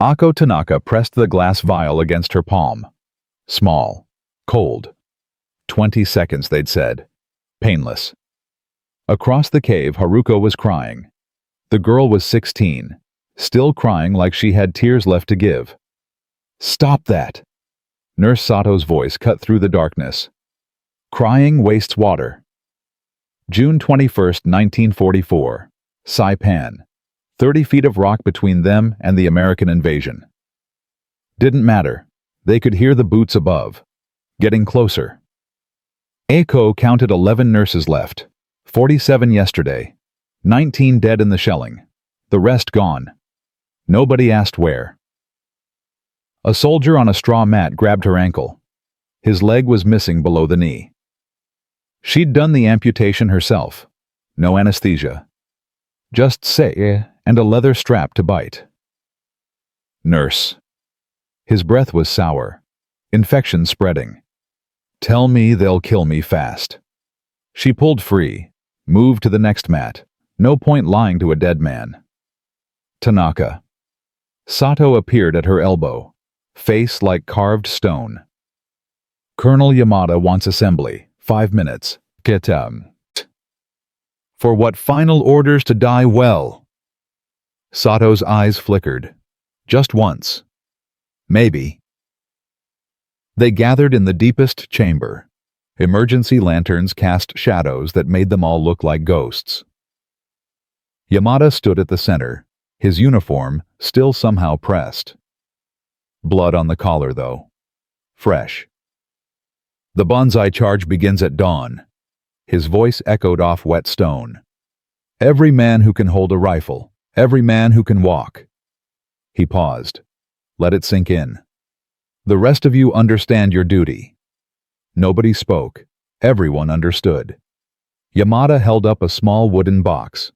Ako Tanaka pressed the glass vial against her palm. Small. Cold. 20 seconds, they'd said. Painless. Across the cave, Haruko was crying. The girl was 16, still crying like she had tears left to give. "Stop that!" Nurse Sato's voice cut through the darkness. "Crying wastes water." June 21st, 1944. Saipan. 30 feet of rock between them and the American invasion. Didn't matter. They could hear the boots above. Getting closer. Ako counted 11 nurses left. 47 yesterday. 19 dead in the shelling. The rest gone. Nobody asked where. A soldier on a straw mat grabbed her ankle. His leg was missing below the knee. She'd done the amputation herself. No anesthesia. Just say and a leather strap to bite. Nurse. His breath was sour. Infection spreading. Tell me they'll kill me fast. She pulled free. Moved to the next mat. No point lying to a dead man. Tanaka. Sato appeared at her elbow. Face like carved stone. Colonel Yamada wants assembly. 5 minutes. Get out. For what final orders to die well? Sato's eyes flickered. Just once. Maybe. They gathered in the deepest chamber. Emergency lanterns cast shadows that made them all look like ghosts. Yamada stood at the center, his uniform still somehow pressed. Blood on the collar, though. Fresh. The bonsai charge begins at dawn. His voice echoed off wet stone. Every man who can hold a rifle. Every man who can walk. He paused. Let it sink in. The rest of you understand your duty. Nobody spoke. Everyone understood. Yamada held up a small wooden box.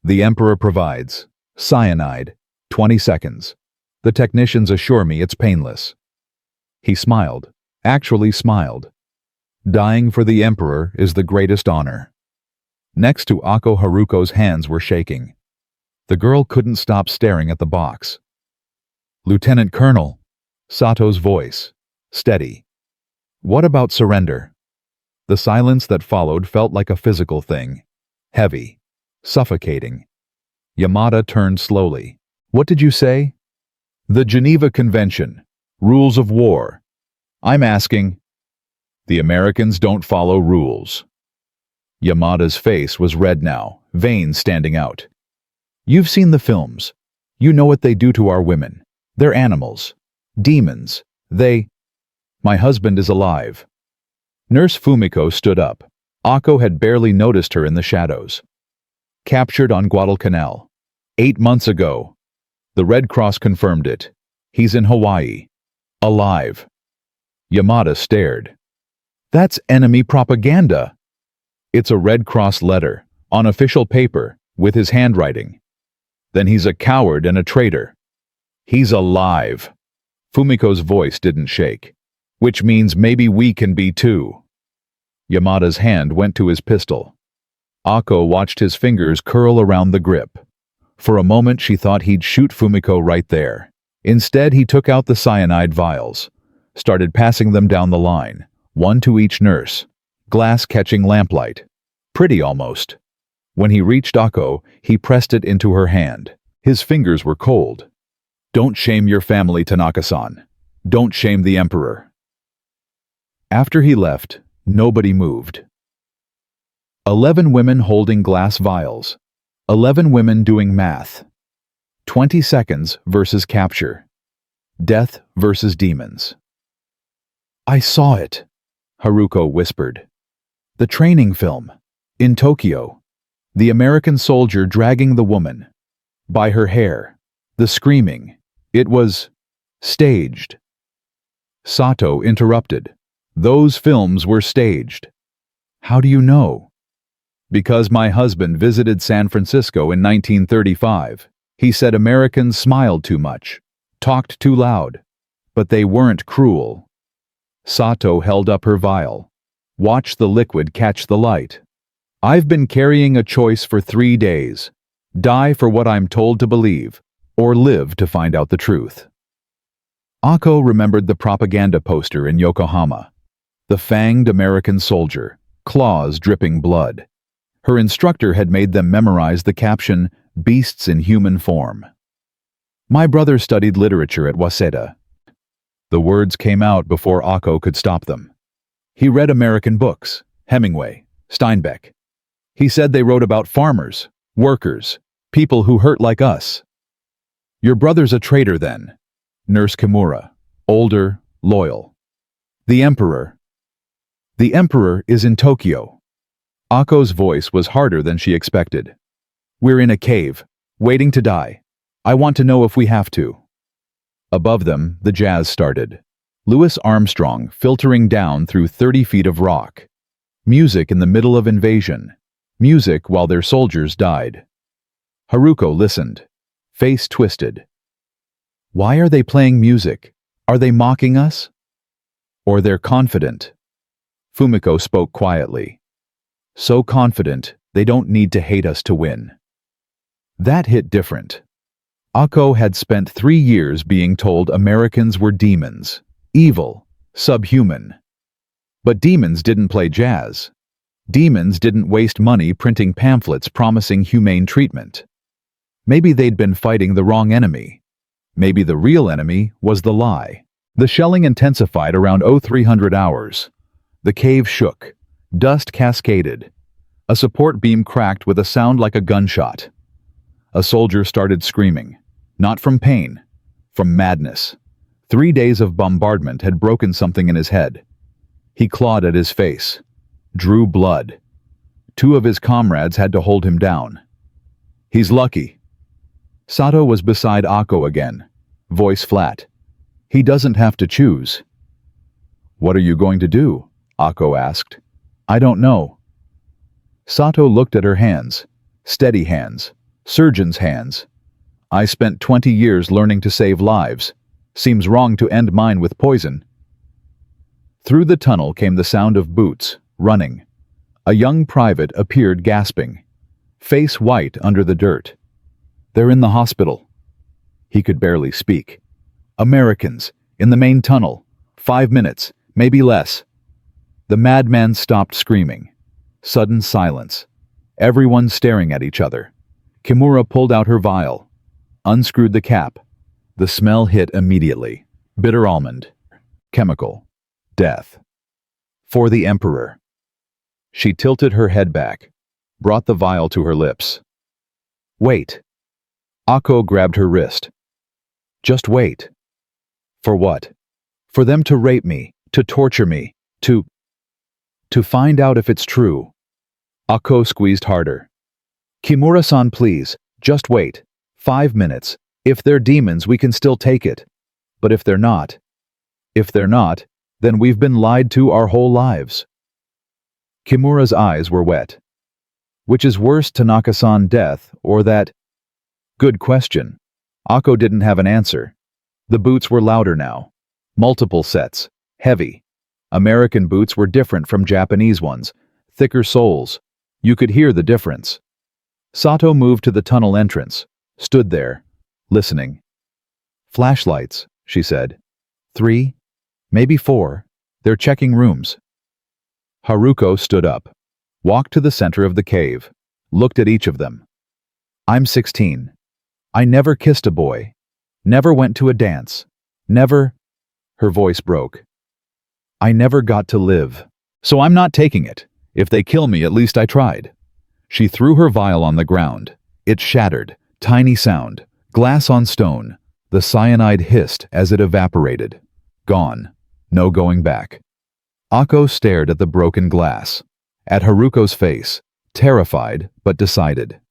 The Emperor provides. Cyanide. 20 seconds. The technicians assure me it's painless. He smiled. Actually smiled. Dying for the Emperor is the greatest honor. Next to Ako, Haruko's hands were shaking. The girl couldn't stop staring at the box. Lieutenant Colonel. Sato's voice. Steady. What about surrender? The silence that followed felt like a physical thing. Heavy. Suffocating. Yamada turned slowly. What did you say? The Geneva Convention. Rules of war. I'm asking. The Americans don't follow rules. Yamada's face was red now, veins standing out. You've seen the films. You know what they do to our women. They're animals. Demons. My husband is alive. Nurse Fumiko stood up. Ako had barely noticed her in the shadows. Captured on Guadalcanal. 8 months ago. The Red Cross confirmed it. He's in Hawaii. Alive. Yamada stared. That's enemy propaganda. It's a Red Cross letter, on official paper, with his handwriting. Then he's a coward and a traitor. He's alive. Fumiko's voice didn't shake. Which means maybe we can be too. Yamada's hand went to his pistol. Ako watched his fingers curl around the grip. For a moment she thought he'd shoot Fumiko right there. Instead he took out the cyanide vials. Started passing them down the line. 1 to each nurse. Glass catching lamplight. Pretty almost. When he reached Ako, he pressed it into her hand. His fingers were cold. Don't shame your family, Tanaka-san. Don't shame the Emperor. After he left, nobody moved. 11 women holding glass vials. 11 women doing math. 20 seconds versus capture. Death versus demons. I saw it, Haruko whispered. The training film. In Tokyo. The American soldier dragging the woman. By her hair. The screaming. It was staged. Sato interrupted. Those films were staged. How do you know? Because my husband visited San Francisco in 1935. He said Americans smiled too much, talked too loud, but they weren't cruel. Sato held up her vial. Watch the liquid catch the light. I've been carrying a choice for 3 days. Die for what I'm told to believe, or live to find out the truth. Ako remembered the propaganda poster in Yokohama. The fanged American soldier, claws dripping blood. Her instructor had made them memorize the caption, "Beasts in human form." My brother studied literature at Waseda. The words came out before Ako could stop them. He read American books, Hemingway, Steinbeck. He said they wrote about farmers, workers, people who hurt like us. Your brother's a traitor then, Nurse Kimura, older, loyal. The Emperor. The Emperor is in Tokyo. Ako's voice was harder than she expected. We're in a cave, waiting to die. I want to know if we have to. Above them, the jazz started. Louis Armstrong filtering down through 30 feet of rock. Music in the middle of invasion. Music while their soldiers died. Haruko listened, face twisted. Why are they playing music? Are they mocking us? Or they're confident? Fumiko spoke quietly. So confident, they don't need to hate us to win. That hit different. Ako had spent 3 years being told Americans were demons, evil, subhuman. But demons didn't play jazz. Demons didn't waste money printing pamphlets promising humane treatment. Maybe they'd been fighting the wrong enemy. Maybe the real enemy was the lie. The shelling intensified around 0300 hours. The cave shook. Dust cascaded. A support beam cracked with a sound like a gunshot. A soldier started screaming. Not from pain, from madness. 3 days of bombardment had broken something in his head. He clawed at his face. Drew blood. 2 of his comrades had to hold him down. He's lucky. Sato was beside Ako again, voice flat. He doesn't have to choose. What are you going to do? Ako asked. I don't know. Sato looked at her hands. Steady hands. Surgeon's hands. I spent 20 years learning to save lives. Seems wrong to end mine with poison. Through the tunnel came the sound of boots, running. A young private appeared gasping, face white under the dirt. They're in the hospital. He could barely speak. Americans, in the main tunnel. 5 minutes, maybe less. The madman stopped screaming. Sudden silence. Everyone staring at each other. Kimura pulled out her vial. Unscrewed the cap. The smell hit immediately. Bitter almond. Chemical. Death. For the Emperor. She tilted her head back, brought the vial to her lips. Wait. Ako grabbed her wrist. Just wait. For what? For them to rape me, to torture me, to find out if it's true. Ako squeezed harder. Kimura-san, please, just wait. 5 minutes. If they're demons, we can still take it. But if they're not, then we've been lied to our whole lives. Kimura's eyes were wet. Which is worse, Tanaka-san death, or that? Good question. Ako didn't have an answer. The boots were louder now. Multiple sets. Heavy. American boots were different from Japanese ones. Thicker soles. You could hear the difference. Sato moved to the tunnel entrance. Stood there, listening. Flashlights, she said. 3, maybe 4. They're checking rooms. Haruko stood up, walked to the center of the cave, looked at each of them. I'm 16. I never kissed a boy. Never went to a dance. Never. Her voice broke. I never got to live. So I'm not taking it. If they kill me, at least I tried. She threw her vial on the ground. It shattered. Tiny sound. Glass on stone. The cyanide hissed as it evaporated. Gone. No going back. Ako stared at the broken glass. At Haruko's face. Terrified, but decided.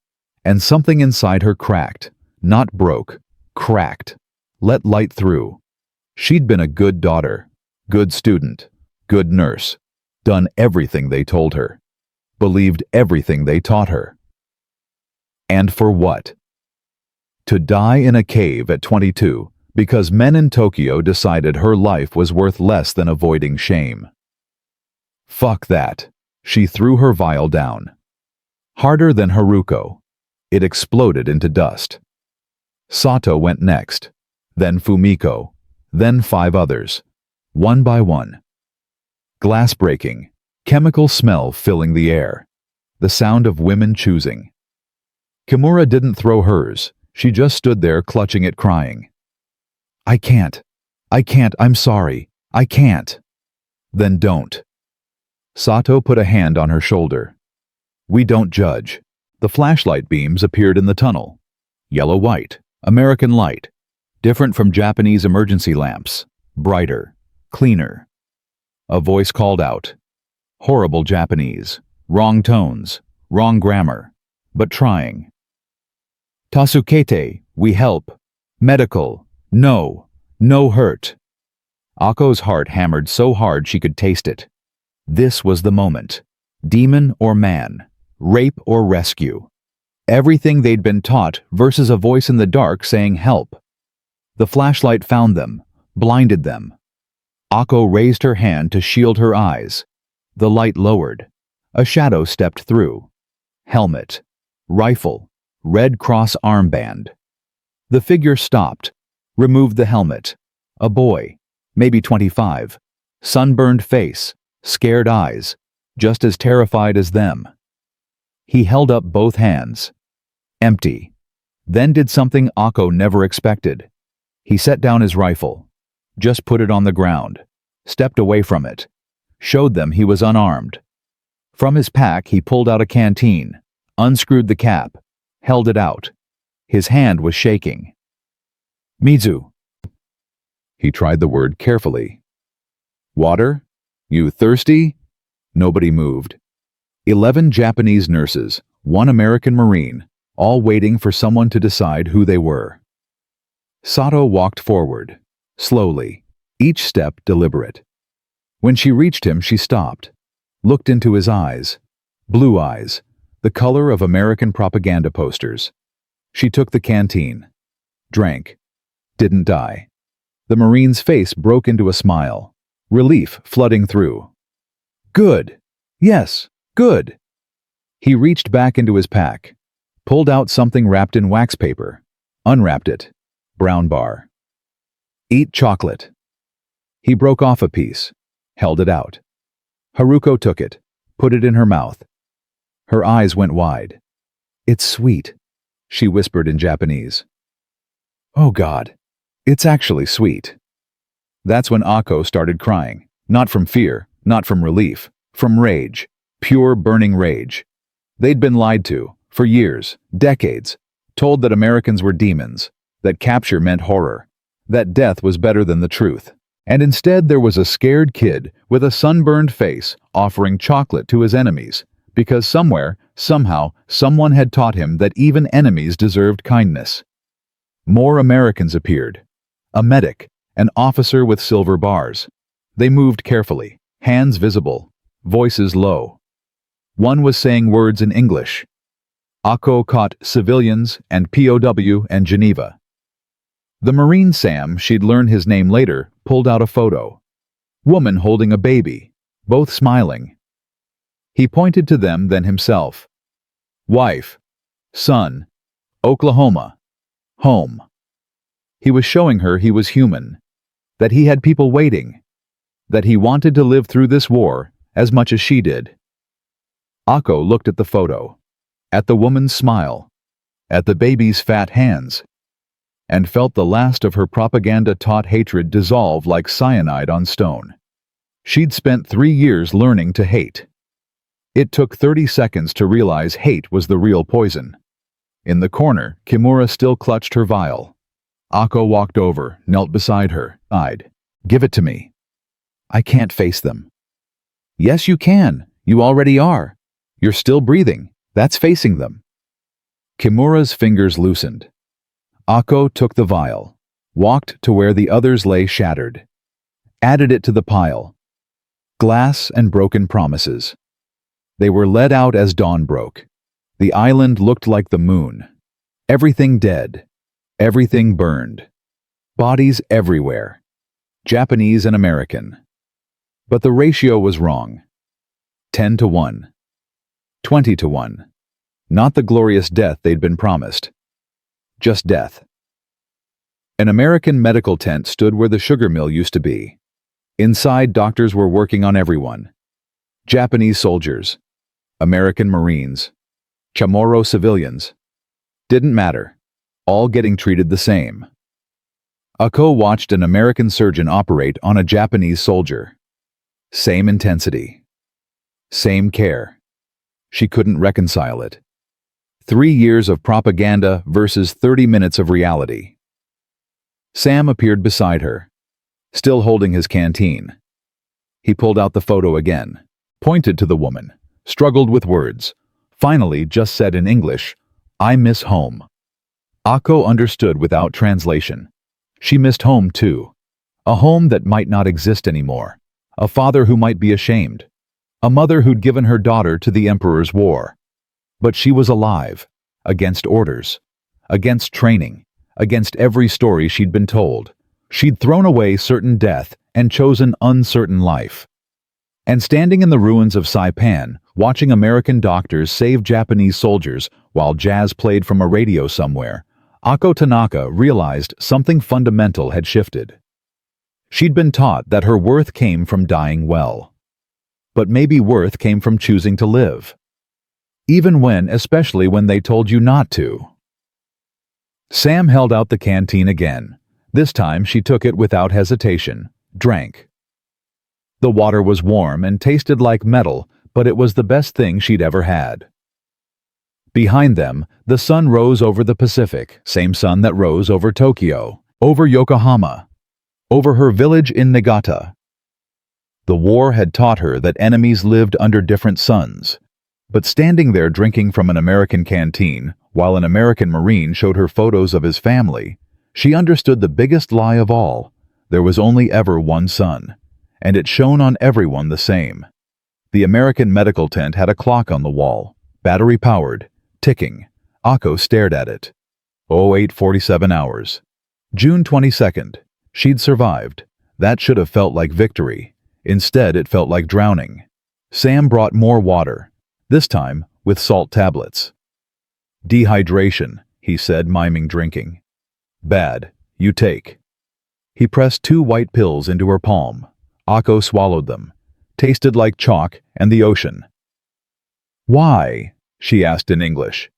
And something inside her cracked. Not broke. Cracked. Let light through. She'd been a good daughter. Good student. Good nurse. Done everything they told her. Believed everything they taught her. And for what? To die in a cave at 22 because men in Tokyo decided her life was worth less than avoiding shame. Fuck that. She threw her vial down. Harder than Haruko. It exploded into dust. Sato went next, then Fumiko, then 5 others, one by one. Glass breaking, chemical smell filling the air, the sound of women choosing. Kimura didn't throw hers, she just stood there clutching it crying. I can't, I'm sorry, I can't. Then don't. Sato put a hand on her shoulder. We don't judge. The flashlight beams appeared in the tunnel. Yellow-white, American light, different from Japanese emergency lamps, brighter, cleaner. A voice called out. Horrible Japanese, wrong tones, wrong grammar, but trying. Tasukete, we help. Medical, no hurt. Ako's heart hammered so hard she could taste it. This was the moment. Demon or man, rape or rescue. Everything they'd been taught versus a voice in the dark saying help. The flashlight found them, blinded them. Ako raised her hand to shield her eyes. The light lowered. A shadow stepped through. Helmet, rifle, Red Cross armband. The figure stopped, removed the helmet. A boy, maybe 25, sunburned face, scared eyes, just as terrified as them. He held up both hands. Empty. Then did something Ako never expected. He set down his rifle, just put it on the ground, stepped away from it, showed them he was unarmed. From his pack he pulled out a canteen, unscrewed the cap, held it out. His hand was shaking. Mizu. He tried the word carefully. Water? You thirsty? Nobody moved. 11 Japanese nurses, 1 American Marine, all waiting for someone to decide who they were. Sato walked forward, slowly, each step deliberate. When she reached him, she stopped, looked into his eyes, blue eyes, the color of American propaganda posters. She took the canteen, drank, didn't die. The Marine's face broke into a smile, relief flooding through. Good. Yes, good. He reached back into his pack, pulled out something wrapped in wax paper, unwrapped it. Brown bar. Eat chocolate. He broke off a piece, held it out. Haruko took it, put it in her mouth. Her eyes went wide. It's sweet, she whispered in Japanese. Oh God, it's actually sweet. That's when Ako started crying, not from fear, not from relief, from rage, pure burning rage. They'd been lied to, for years, decades, told that Americans were demons, that capture meant horror, that death was better than the truth. And instead there was a scared kid with a sunburned face offering chocolate to his enemies, because somewhere, somehow, someone had taught him that even enemies deserved kindness. More Americans appeared. A medic, an officer with silver bars. They moved carefully, hands visible, voices low. One was saying words in English. Ako caught civilians and POW and Geneva. The Marine Sam, she'd learn his name later, pulled out a photo. Woman holding a baby, both smiling. He pointed to them, then himself. Wife, son, Oklahoma, home. He was showing her he was human, that he had people waiting, that he wanted to live through this war as much as she did. Ako looked at the photo, at the woman's smile, at the baby's fat hands, and felt the last of her propaganda-taught hatred dissolve like cyanide on stone. She'd spent 3 years learning to hate. It took 30 seconds to realize hate was the real poison. In the corner, Kimura still clutched her vial. Ako walked over, knelt beside her, eyed. Give it to me. I can't face them. Yes, you can. You already are. You're still breathing. That's facing them. Kimura's fingers loosened. Ako took the vial, walked to where the others lay shattered, added it to the pile. Glass and broken promises. They were led out as dawn broke. The island looked like the moon. Everything dead. Everything burned. Bodies everywhere. Japanese and American. But the ratio was wrong. 10 to 1. 20 to 1. Not the glorious death they'd been promised. Just death. An American medical tent stood where the sugar mill used to be. Inside, doctors were working on everyone. Japanese soldiers, American Marines, Chamorro civilians. Didn't matter. All getting treated the same. Ako watched an American surgeon operate on a Japanese soldier. Same intensity. Same care. She couldn't reconcile it. 3 years of propaganda versus 30 minutes of reality. Sam appeared beside her, still holding his canteen. He pulled out the photo again, pointed to the woman, struggled with words, finally just said in English, "I miss home." Ako understood without translation. She missed home too. A home that might not exist anymore. A father who might be ashamed. A mother who'd given her daughter to the Emperor's war. But she was alive, against orders, against training, against every story she'd been told. She'd thrown away certain death and chosen uncertain life. And standing in the ruins of Saipan, watching American doctors save Japanese soldiers while jazz played from a radio somewhere, Ako Tanaka realized something fundamental had shifted. She'd been taught that her worth came from dying well. But maybe worth came from choosing to live. Especially when they told you not to. Sam held out the canteen again. This time she took it without hesitation, drank. The water was warm and tasted like metal, but it was the best thing she'd ever had. Behind them, the sun rose over the Pacific, same sun that rose over Tokyo, over Yokohama, over her village in Niigata. The war had taught her that enemies lived under different suns, but standing there drinking from an American canteen, while an American Marine showed her photos of his family, she understood the biggest lie of all. There was only ever one sun, and it shone on everyone the same. The American medical tent had a clock on the wall, battery-powered, ticking. Ako stared at it. 08:47 hours. June 22nd. She'd survived. That should have felt like victory. Instead, it felt like drowning. Sam brought more water, this time with salt tablets. "Dehydration," he said, miming drinking. "Bad. You take." He pressed 2 white pills into her palm. Ako swallowed them. Tasted like chalk and the ocean. "Why?" she asked in English.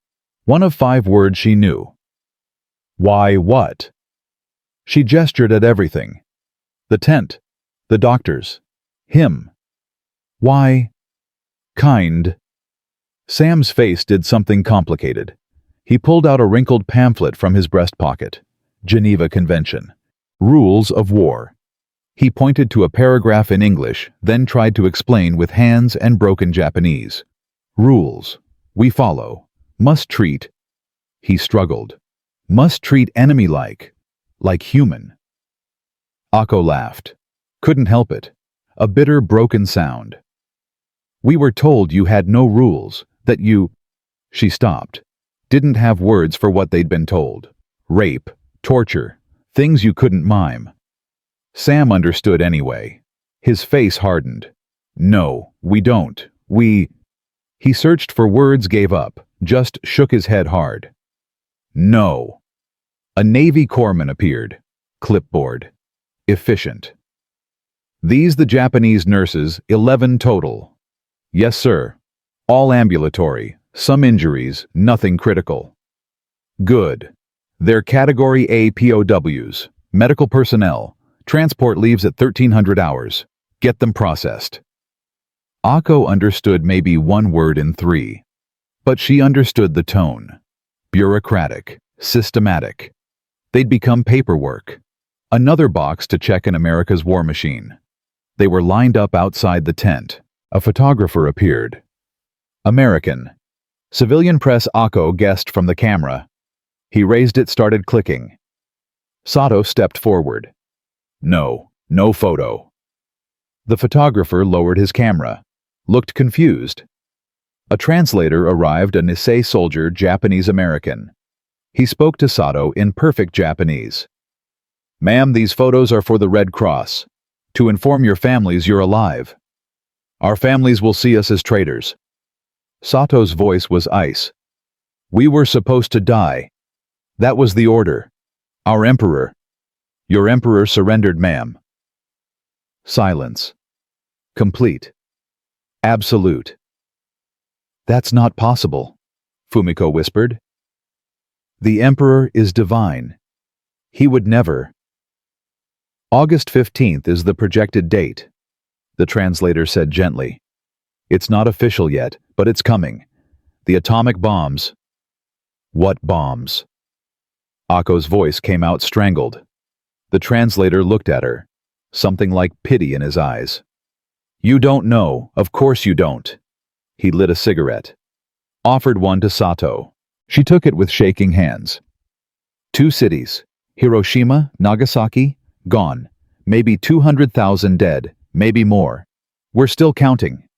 One of 5 words she knew. "Why what?" She gestured at everything. The tent. The doctors. Him. "Why?" "Kind." Sam's face did something complicated. He pulled out a wrinkled pamphlet from his breast pocket. Geneva Convention. Rules of War. He pointed to a paragraph in English, then tried to explain with hands and broken Japanese. "Rules. We follow. Must treat." He struggled. "Must treat enemy like human." Ako laughed. Couldn't help it. A bitter, broken sound. "We were told you had no rules, that you—" She stopped. Didn't have words for what they'd been told. Rape, torture, things you couldn't mime. Sam understood anyway. His face hardened. "No, we don't. We—" He searched for words, gave up, just shook his head hard. "No." A Navy corpsman appeared. Clipboard. Efficient. "These the Japanese nurses, 11 total." "Yes, sir. All ambulatory. Some injuries, nothing critical." "Good. They're Category A POWs. Medical personnel. Transport leaves at 1300 hours. Get them processed." Ako understood maybe 1 word in 3. But she understood the tone. Bureaucratic. Systematic. They'd become paperwork. Another box to check in America's war machine. They were lined up outside the tent. A photographer appeared. "American." Civilian press. Ako guessed from the camera. He raised it, started clicking. Sato stepped forward. "No photo." The photographer lowered his camera. Looked confused. A translator arrived, a Nisei soldier, Japanese-American. He spoke to Sato in perfect Japanese. "Ma'am, these photos are for the Red Cross. To inform your families you're alive. Our families will see us as traitors." Sato's voice was ice. "We were supposed to die. That was the order. Our emperor, Your emperor surrendered, ma'am. Silence. Complete. Absolute. That's not possible, Fumiko whispered. The emperor is divine. He would never. August 15th is the projected date, the translator said gently. It's not official yet, but it's coming. The atomic bombs. What bombs? Ako's voice came out strangled. The translator looked at her, something like pity in his eyes. You don't know, of course you don't. He lit a cigarette. Offered one to Sato. She took it with shaking hands. 2 cities, Hiroshima, Nagasaki, gone. Maybe 200,000 dead, maybe more. We're still counting.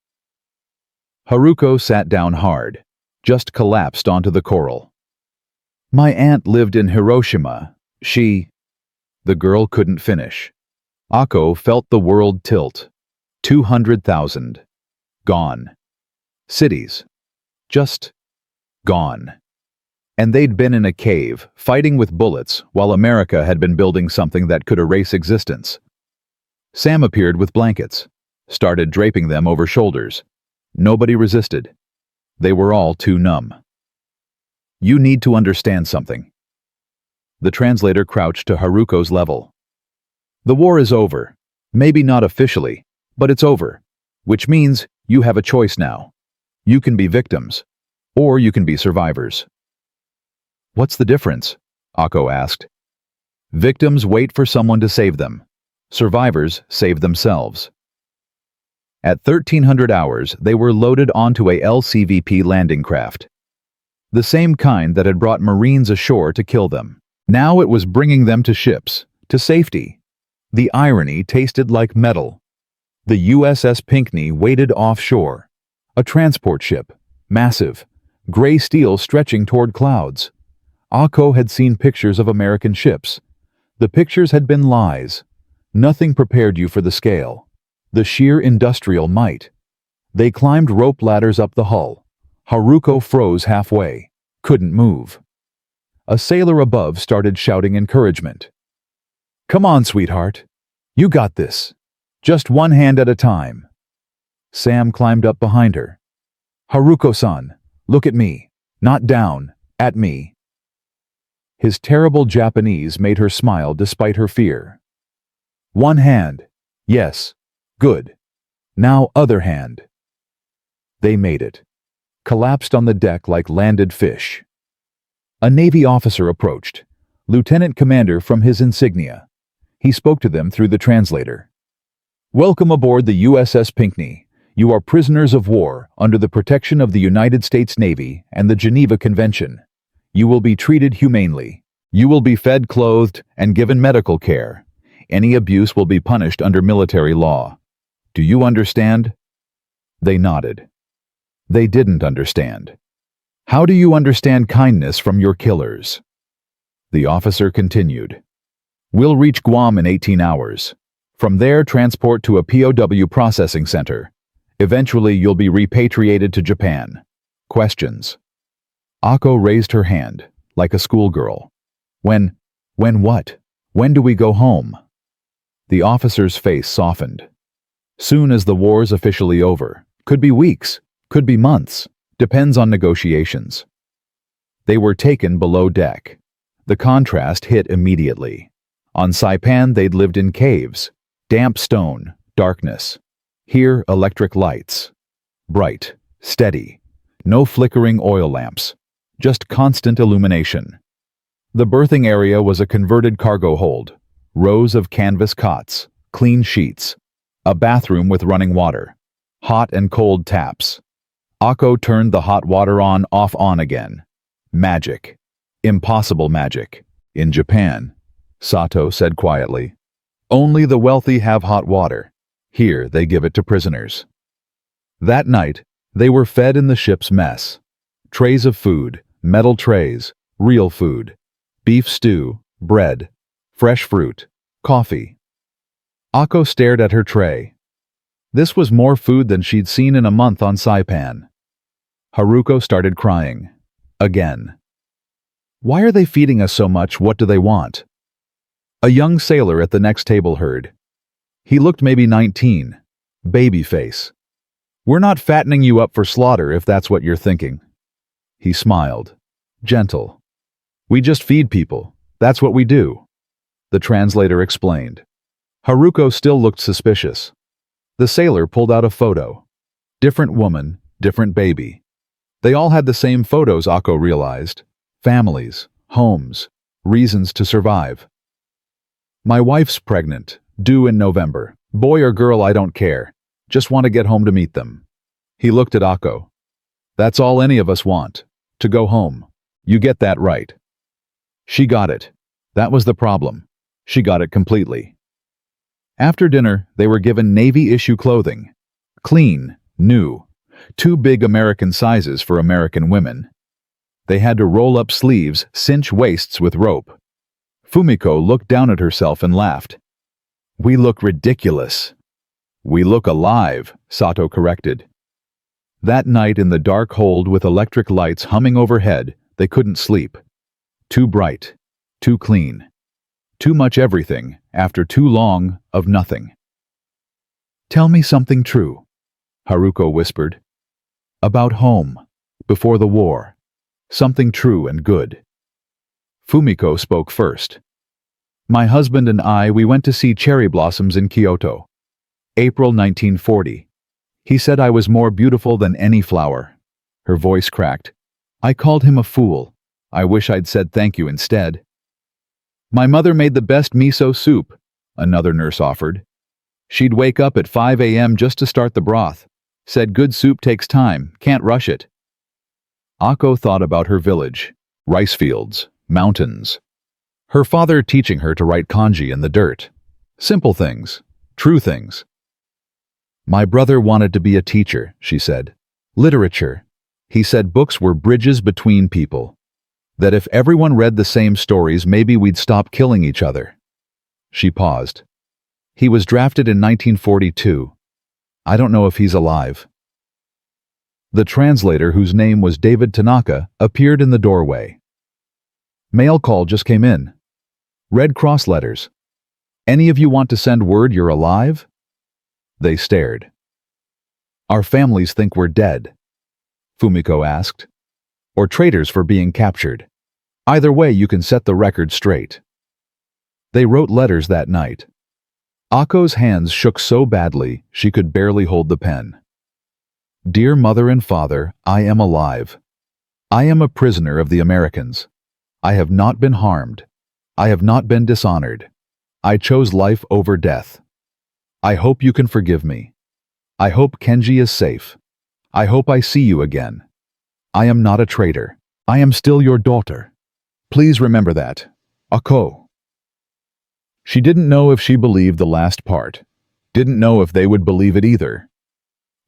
Haruko sat down hard, just collapsed onto the coral. My aunt lived in Hiroshima. The girl couldn't finish. Ako felt the world tilt. 200,000. Gone. Cities. Just gone. And they'd been in a cave, fighting with bullets, while America had been building something that could erase existence. Sam appeared with blankets, started draping them over shoulders. Nobody resisted. They were all too numb. You need to understand something. The translator crouched to Haruko's level. The war is over. Maybe not officially, but it's over. Which means you have a choice now. You can be victims, or you can be survivors. What's the difference? Ako asked. Victims wait for someone to save them. Survivors save themselves. At 1300 hours, they were loaded onto a LCVP landing craft. The same kind that had brought Marines ashore to kill them. Now it was bringing them to ships, to safety. The irony tasted like metal. The USS Pinckney waited offshore. A transport ship, massive, gray steel stretching toward clouds. Ako had seen pictures of American ships. The pictures had been lies. Nothing prepared you for the scale, the sheer industrial might. They climbed rope ladders up the hull. Haruko froze halfway, couldn't move. A sailor above started shouting encouragement. Come on, sweetheart. You got this. Just one hand at a time. Sam climbed up behind her. Haruko-san, look at me. Not down, at me. His terrible Japanese made her smile despite her fear. One hand. Yes. Good. Now other hand. They made it. Collapsed on the deck like landed fish. A Navy officer approached, lieutenant commander from his insignia. He spoke to them through the translator. Welcome aboard the USS Pinckney. You are prisoners of war under the protection of the United States Navy and the Geneva Convention. You will be treated humanely. You will be fed, clothed, and given medical care. Any abuse will be punished under military law. Do you understand? They nodded. They didn't understand. How do you understand kindness from your killers? The officer continued. We'll reach Guam in 18 hours. From there, transport to a POW processing center. Eventually, you'll be repatriated to Japan. Questions? Ako raised her hand, like a schoolgirl. When what? When do we go home? The officer's face softened. Soon as the war's officially over. Could be weeks, could be months. Depends on negotiations. They were taken below deck. The contrast hit immediately. On Saipan, they'd lived in caves. Damp stone, darkness. Here, electric lights. Bright, steady. No flickering oil lamps. Just constant illumination. The berthing area was a converted cargo hold. Rows of canvas cots, clean sheets. A bathroom with running water. Hot and cold taps. Ako turned the hot water on, off, on again. Magic. Impossible magic. In Japan, Sato said quietly. Only the wealthy have hot water. Here they give it to prisoners. That night, they were fed in the ship's mess. Trays of food, metal trays, real food. Beef stew, bread, fresh fruit, coffee. Ako stared at her tray. This was more food than she'd seen in a month on Saipan. Haruko started crying. Again. Why are they feeding us so much? What do they want? A young sailor at the next table heard. He looked maybe 19. Baby face. "We're not fattening you up for slaughter if that's what you're thinking." He smiled. Gentle. "We just feed people. That's what we do." The translator explained. Haruko still looked suspicious. The sailor pulled out a photo. Different woman, different baby. They all had the same photos, Ako realized. Families, homes, reasons to survive. "My wife's pregnant, due in November. Boy or girl, I don't care. Just want to get home to meet them." He looked at Ako. "That's all any of us want. To go home. You get that right." She got it. That was the problem. She got it completely. After dinner, they were given Navy-issue clothing. Clean, new. 2 big American sizes for American women. They had to roll up sleeves, cinch waists with rope. Fumiko looked down at herself and laughed. "We look ridiculous." "We look alive," Sato corrected. That night in the dark hold with electric lights humming overhead, they couldn't sleep. Too bright, too clean. Too much everything after too long of nothing. "Tell me something true," Haruko whispered. "About home, before the war. Something true and good." Fumiko spoke first. "My husband and I, we went to see cherry blossoms in Kyoto. April 1940. He said I was more beautiful than any flower." Her voice cracked. "I called him a fool. I wish I'd said thank you instead." "My mother made the best miso soup," another nurse offered. "She'd wake up at 5 a.m. just to start the broth. Said good soup takes time, can't rush it." Ako thought about her village, rice fields, mountains. Her father teaching her to write kanji in the dirt. Simple things, true things. "My brother wanted to be a teacher," she said. "Literature. He said books were bridges between people. That if everyone read the same stories, maybe we'd stop killing each other." She paused. "He was drafted in 1942. I don't know if he's alive." The translator, whose name was David Tanaka, appeared in the doorway. "Mail call just came in. Red Cross letters. Any of you want to send word you're alive?" They stared. "Our families think we're dead," Fumiko asked. "Or traitors for being captured. Either way, you can set the record straight." They wrote letters that night. Ako's hands shook so badly she could barely hold the pen. "Dear Mother and Father, I am alive. I am a prisoner of the Americans. I have not been harmed. I have not been dishonored. I chose life over death. I hope you can forgive me. I hope Kenji is safe. I hope I see you again. I am not a traitor. I am still your daughter. Please remember that. Ako." She didn't know if she believed the last part. Didn't know if they would believe it either.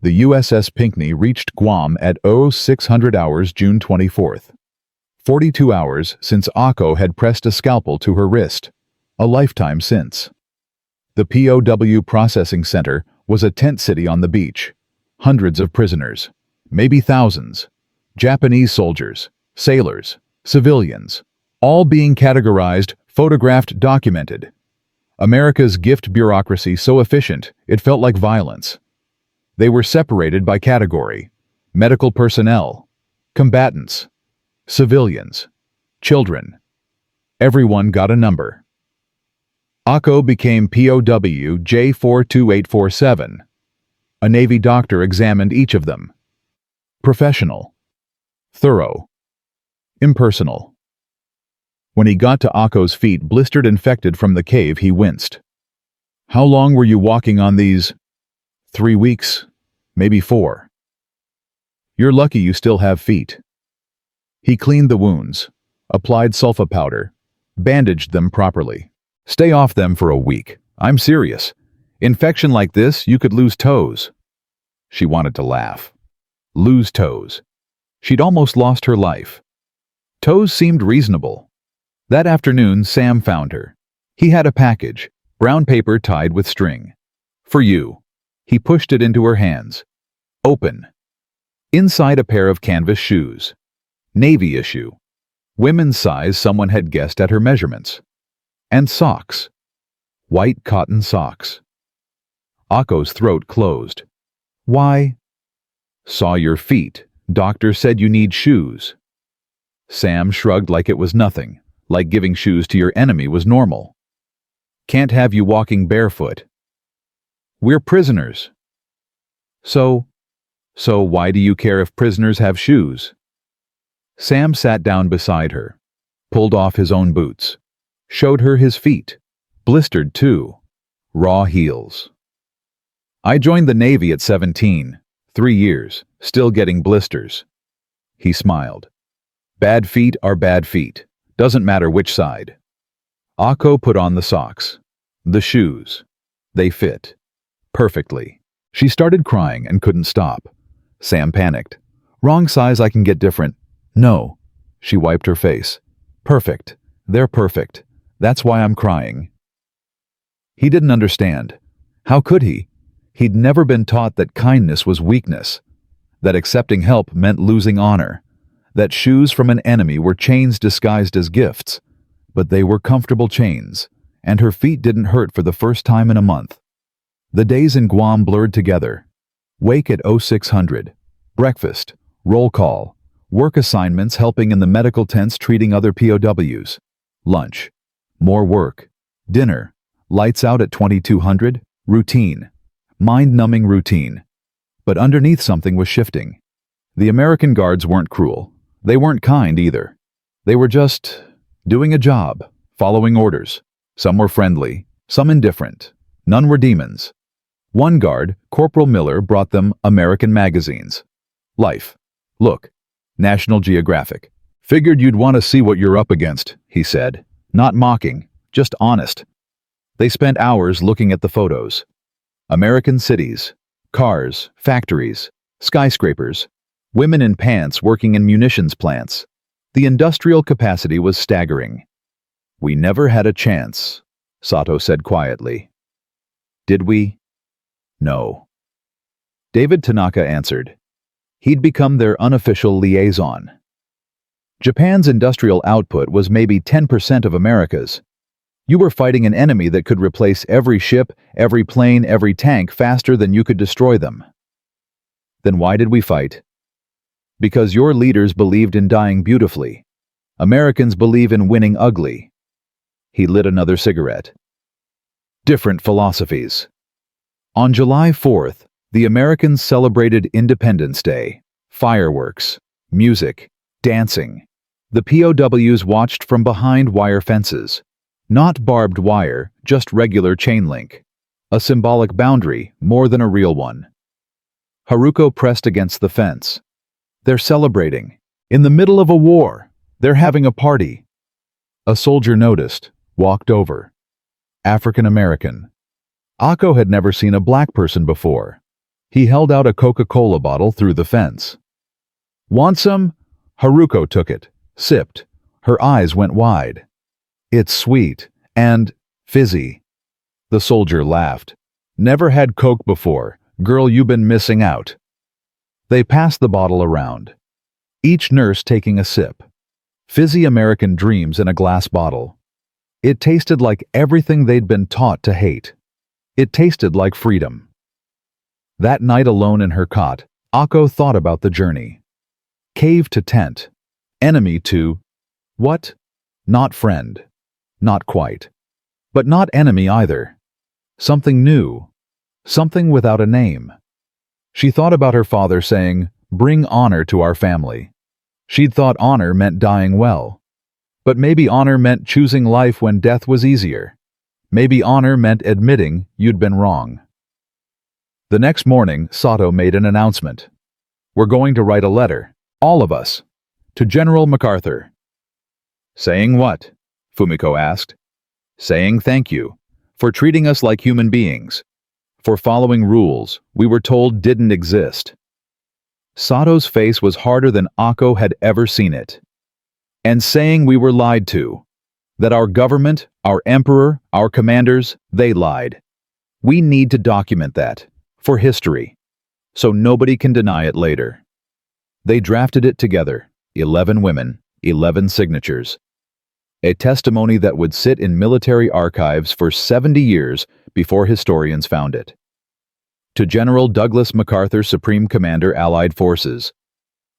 The USS Pinckney reached Guam at 0600 hours June 24th. 42 hours since Ako had pressed a scalpel to her wrist. A lifetime since. The POW processing center was a tent city on the beach. Hundreds of prisoners. Maybe thousands. Japanese soldiers, sailors, civilians. All being categorized, photographed, documented. America's gift bureaucracy so efficient, it felt like violence. They were separated by category. Medical personnel, combatants, civilians, children. Everyone got a number. Ako became POW J42847. A Navy doctor examined each of them. Professional. Thorough. Impersonal. When he got to Ako's feet, blistered infected from the cave, he winced. "How long were you walking on these?" 3 weeks, maybe 4. "You're lucky you still have feet." He cleaned the wounds, applied sulfa powder, bandaged them properly. "Stay off them for a week. I'm serious. Infection like this, you could lose toes." She wanted to laugh. Lose toes. She'd almost lost her life. Toes seemed reasonable. That afternoon, Sam found her. He had a package, brown paper tied with string. "For you." He pushed it into her hands. Open. Inside a pair of canvas shoes. Navy issue. Women's size, someone had guessed at her measurements. And socks. White cotton socks. Ako's throat closed. Why? Saw your feet. Doctor said you need shoes. Sam shrugged like it was nothing, like giving shoes to your enemy was normal. Can't have you walking barefoot. We're prisoners. So why do you care if prisoners have shoes? Sam sat down beside her, pulled off his own boots, showed her his feet, blistered too, raw heels. I joined the Navy at 17, 3 years, still getting blisters. He smiled. Bad feet are bad feet, doesn't matter which side. Ako put on the socks, the shoes. They fit. Perfectly. She started crying and couldn't stop. Sam panicked. Wrong size, I can get different. No. She wiped her face. Perfect. They're perfect. That's why I'm crying. He didn't understand. How could he? He'd never been taught that kindness was weakness, that accepting help meant losing honor, that shoes from an enemy were chains disguised as gifts. But they were comfortable chains, and her feet didn't hurt for the first time in a month. The days in Guam blurred together. Wake at 0600. Breakfast. Roll call. Work assignments helping in the medical tents treating other POWs. Lunch. More work. Dinner. Lights out at 2200. Routine. Mind-numbing routine. But underneath something was shifting. The American guards weren't cruel. They weren't kind either. They were just doing a job, following orders. Some were friendly, some indifferent. None were demons. One guard, Corporal Miller, brought them American magazines. Life. Look. National Geographic. Figured you'd want to see what you're up against, he said. Not mocking, just honest. They spent hours looking at the photos. American cities, cars, factories, skyscrapers, women in pants working in munitions plants. The industrial capacity was staggering. We never had a chance, Sato said quietly. Did we? No. David Tanaka answered. He'd become their unofficial liaison. Japan's industrial output was maybe 10% of America's. You were fighting an enemy that could replace every ship, every plane, every tank faster than you could destroy them. Then why did we fight? Because your leaders believed in dying beautifully. Americans believe in winning ugly. He lit another cigarette. Different philosophies. On July 4th, the Americans celebrated Independence Day. Fireworks, music, dancing. The POWs watched from behind wire fences. Not barbed wire, just regular chain link. A symbolic boundary, more than a real one. Haruko pressed against the fence. They're celebrating. In the middle of a war. They're having a party. A soldier noticed, walked over. African American. Ako had never seen a black person before. He held out a Coca-Cola bottle through the fence. Want some? Haruko took it, sipped. Her eyes went wide. It's sweet and fizzy. The soldier laughed. Never had Coke before. Girl, you've been missing out. They passed the bottle around. Each nurse taking a sip. Fizzy American dreams in a glass bottle. It tasted like everything they'd been taught to hate. It tasted like freedom. That night alone in her cot, Ako thought about the journey. Cave to tent. Enemy to... what? Not friend. Not quite. But not enemy either. Something new. Something without a name. She thought about her father saying, "Bring honor to our family." She'd thought honor meant dying well. But maybe honor meant choosing life when death was easier. Maybe honor meant admitting you'd been wrong. The next morning, Sato made an announcement. We're going to write a letter, all of us, to General MacArthur. Saying what? Fumiko asked. Saying thank you, for treating us like human beings, for following rules we were told didn't exist. Sato's face was harder than Ako had ever seen it. And saying we were lied to, that our government, our emperor, our commanders, they lied. We need to document that, for history, so nobody can deny it later. They drafted it together, 11 women, 11 signatures. A testimony that would sit in military archives for 70 years before historians found it. To General Douglas MacArthur, Supreme Commander, Allied Forces.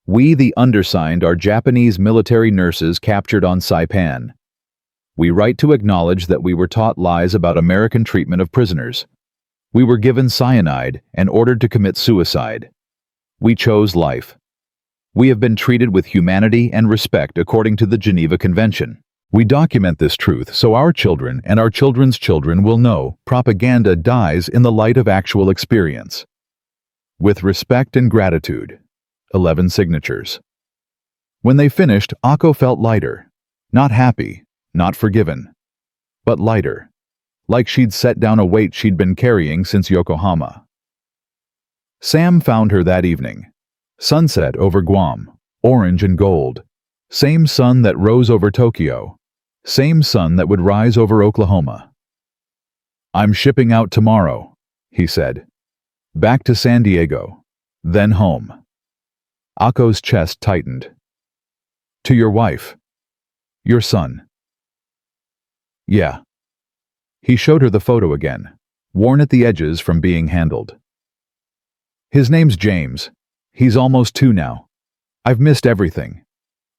We, the undersigned, are Japanese military nurses captured on Saipan. We write to acknowledge that we were taught lies about American treatment of prisoners. We were given cyanide and ordered to commit suicide. We chose life. We have been treated with humanity and respect according to the Geneva Convention. We document this truth so our children and our children's children will know propaganda dies in the light of actual experience. With respect and gratitude. 11 signatures. When they finished, Ako felt lighter. Not happy, not forgiven, but lighter. Like she'd set down a weight she'd been carrying since Yokohama. Sam found her that evening. Sunset over Guam, orange and gold. Same sun that rose over Tokyo. Same sun that would rise over Oklahoma. "I'm shipping out tomorrow," he said. "Back to San Diego, then home." Ako's chest tightened. "To your wife. Your son." "Yeah." He showed her the photo again, worn at the edges from being handled. "His name's James. He's almost 2 now. I've missed everything.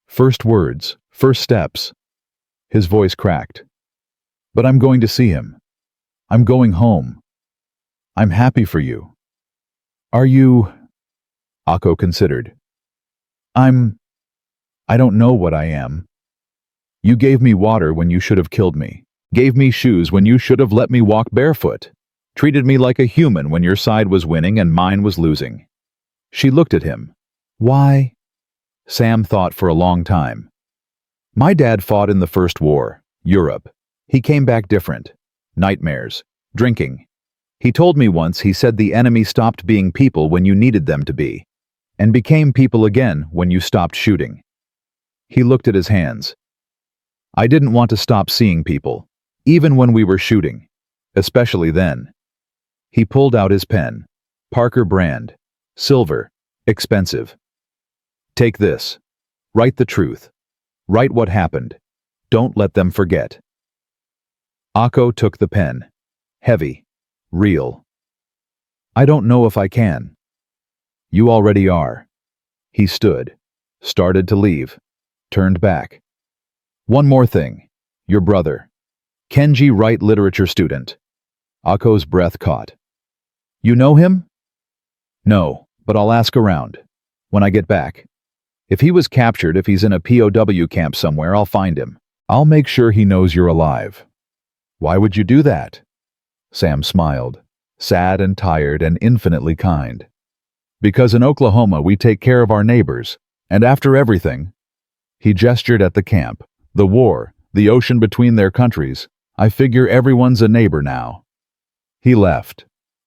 First words, first steps." His voice cracked. "But I'm going to see him. I'm going home. I'm happy for you." "Are you?" Ako considered. I don't know what I am. You gave me water when you should have killed me. Gave me shoes when you should have let me walk barefoot. Treated me like a human when your side was winning and mine was losing." She looked at him. "Why?" Sam thought for a long time. "My dad fought in the First War, Europe. He came back different. Nightmares. Drinking. He told me once he said the enemy stopped being people when you needed them to be, and became people again when you stopped shooting." He looked at his hands. "I didn't want to stop seeing people, even when we were shooting, especially then." He pulled out his pen. Parker brand. Silver. Expensive. "Take this. Write the truth. Write what happened. Don't let them forget." Ako took the pen. Heavy. Real. "I don't know if I can." "You already are." He stood. Started to leave. Turned back. "One more thing. Your brother. Kenji Wright, literature student." Ako's breath caught. "You know him?" "No, but I'll ask around. When I get back. If he was captured, if he's in a POW camp somewhere, I'll find him. I'll make sure he knows you're alive." "Why would you do that?" Sam smiled, sad and tired and infinitely kind. "Because in Oklahoma we take care of our neighbors, and after everything," he gestured at the camp, the war, the ocean between their countries, "I figure everyone's a neighbor now." He left.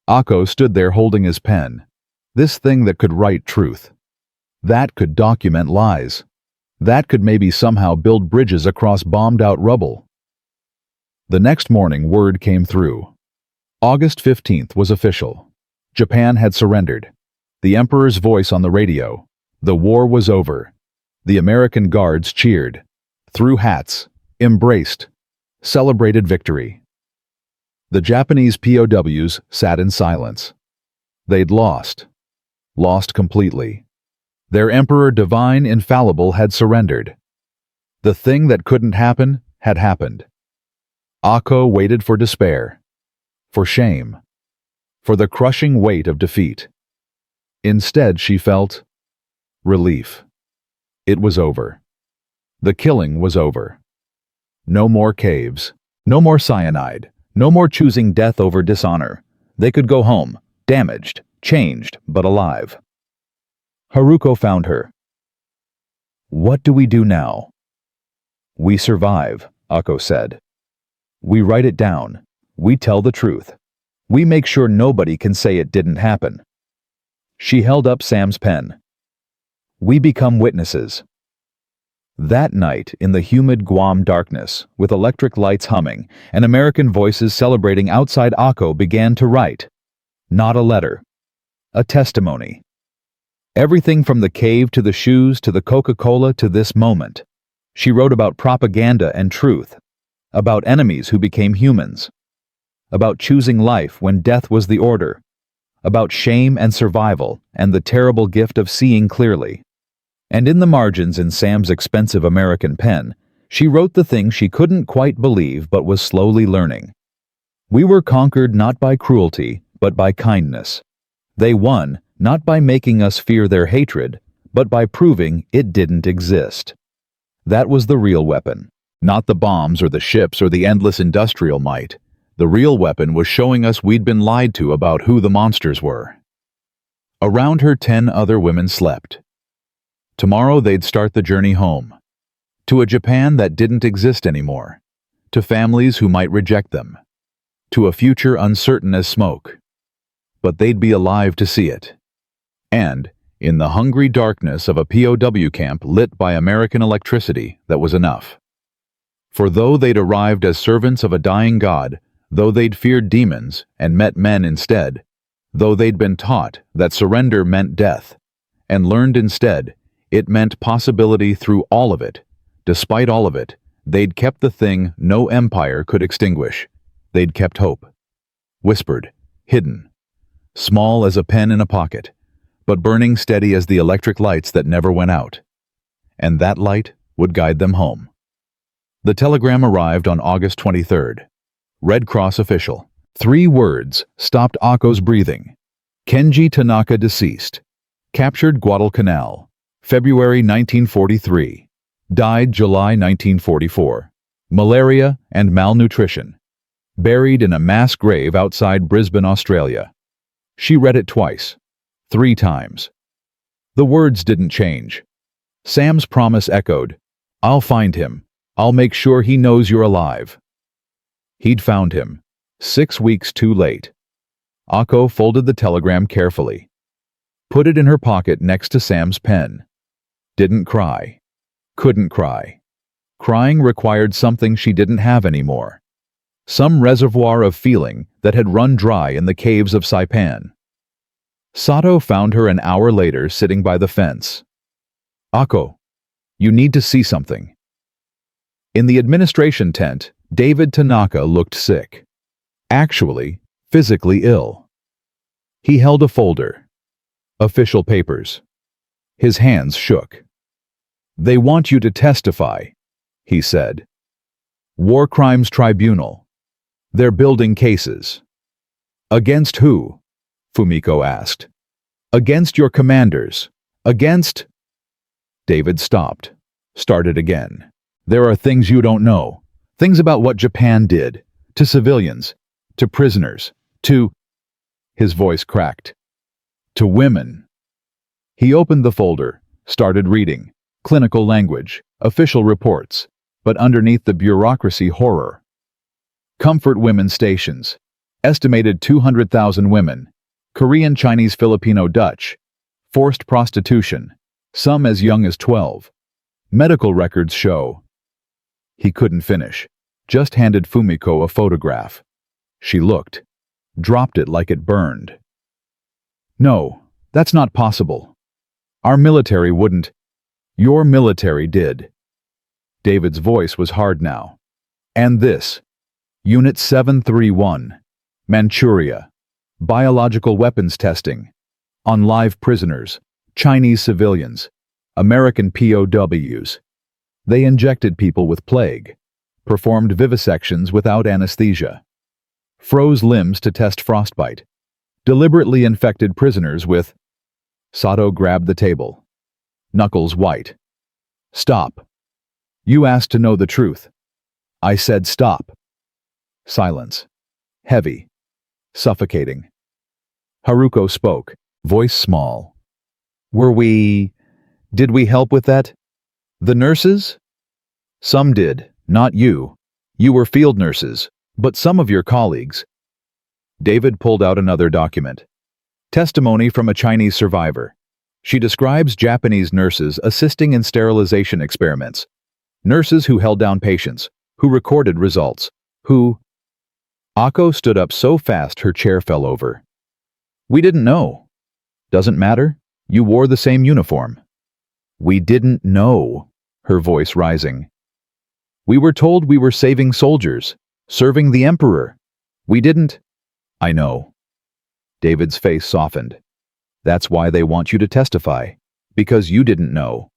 Ako stood there holding his pen. This thing that could write truth. That could document lies. That could maybe somehow build bridges across bombed-out rubble. The next morning, word came through. August 15th was official. Japan had surrendered. The Emperor's voice on the radio. The war was over. The American guards cheered. Threw hats. Embraced. Celebrated victory. The Japanese POWs sat in silence. They'd lost. Lost completely. Their Emperor Divine Infallible had surrendered. The thing that couldn't happen had happened. Ako waited for despair. For shame. For the crushing weight of defeat. Instead, she felt relief. It was over. The killing was over. No more caves. No more cyanide. No more choosing death over dishonor. They could go home, damaged, changed, but alive. Haruko found her. "What do we do now?" "We survive," Ako said. "We write it down. We tell the truth. We make sure nobody can say it didn't happen." She held up Sam's pen. "We become witnesses." That night, in the humid Guam darkness, with electric lights humming and American voices celebrating outside, Ako began to write. Not a letter. A testimony. Everything from the cave to the shoes to the Coca-Cola to this moment. She wrote about propaganda and truth, about enemies who became humans, about choosing life when death was the order, about shame and survival and the terrible gift of seeing clearly. And in the margins in Sam's expensive American pen, she wrote the thing she couldn't quite believe but was slowly learning. We were conquered not by cruelty, but by kindness. They won not by making us fear their hatred, but by proving it didn't exist. That was the real weapon, not the bombs or the ships or the endless industrial might. The real weapon was showing us we'd been lied to about who the monsters were. Around her 10 other women slept. Tomorrow they'd start the journey home, to a Japan that didn't exist anymore, to families who might reject them, to a future uncertain as smoke. But they'd be alive to see it. And, in the hungry darkness of a POW camp lit by American electricity, that was enough. For though they'd arrived as servants of a dying God, though they'd feared demons and met men instead, though they'd been taught that surrender meant death, and learned instead it meant possibility through all of it, despite all of it, they'd kept the thing no empire could extinguish. They'd kept hope. Whispered, hidden, small as a pen in a pocket, but burning steady as the electric lights that never went out. And that light would guide them home. The telegram arrived on August 23rd. Red Cross official. 3 words stopped Ako's breathing. Kenji Tanaka deceased. Captured Guadalcanal, February 1943. Died July 1944. Malaria and malnutrition. Buried in a mass grave outside Brisbane, Australia. She read it twice. 3 times. The words didn't change. Sam's promise echoed, "I'll find him. I'll make sure he knows you're alive." He'd found him, 6 weeks too late. Ako folded the telegram carefully. Put it in her pocket next to Sam's pen. Didn't cry. Couldn't cry. Crying required something she didn't have anymore. Some reservoir of feeling that had run dry in the caves of Saipan. Sato found her an hour later sitting by the fence. "Ako, you need to see something." In the administration tent, David Tanaka looked sick. Actually, physically ill. He held a folder. Official papers. His hands shook. "They want you to testify," he said. "War Crimes Tribunal. They're building cases." "Against who?" Fumiko asked. "Against your commanders. Against—" David stopped, started again. "There are things you don't know. Things about what Japan did. To civilians. To prisoners. To—" His voice cracked. "To women." He opened the folder, started reading. Clinical language, official reports, but underneath the bureaucracy horror. Comfort women stations. Estimated 200,000 women. Korean, Chinese, Filipino, Dutch. Forced prostitution. Some as young as 12. Medical records show. He couldn't finish. Just handed Fumiko a photograph. She looked. Dropped it like it burned. "No, that's not possible. Our military wouldn't." "Your military did." David's voice was hard now. "And this. Unit 731. Manchuria. Biological weapons testing. On live prisoners. Chinese civilians. American POWs. They injected people with plague. Performed vivisections without anesthesia. Froze limbs to test frostbite. Deliberately infected prisoners with—" Sato grabbed the table. Knuckles white. "Stop. You asked to know the truth. I said stop." Silence. Heavy. Suffocating. Haruko spoke, voice small. Did we help with that? The nurses? Some did, not you. You were field nurses, but some of your colleagues." David pulled out another document. Testimony from a Chinese survivor. She describes Japanese nurses assisting in sterilization experiments. Nurses who held down patients, who recorded results, who— Ako stood up so fast her chair fell over. "We didn't know." "Doesn't matter. You wore the same uniform." "We didn't know." her voice rising. "We were told we were saving soldiers, serving the emperor. We didn't." "I know." David's face softened. "That's why they want you to testify. Because you didn't know.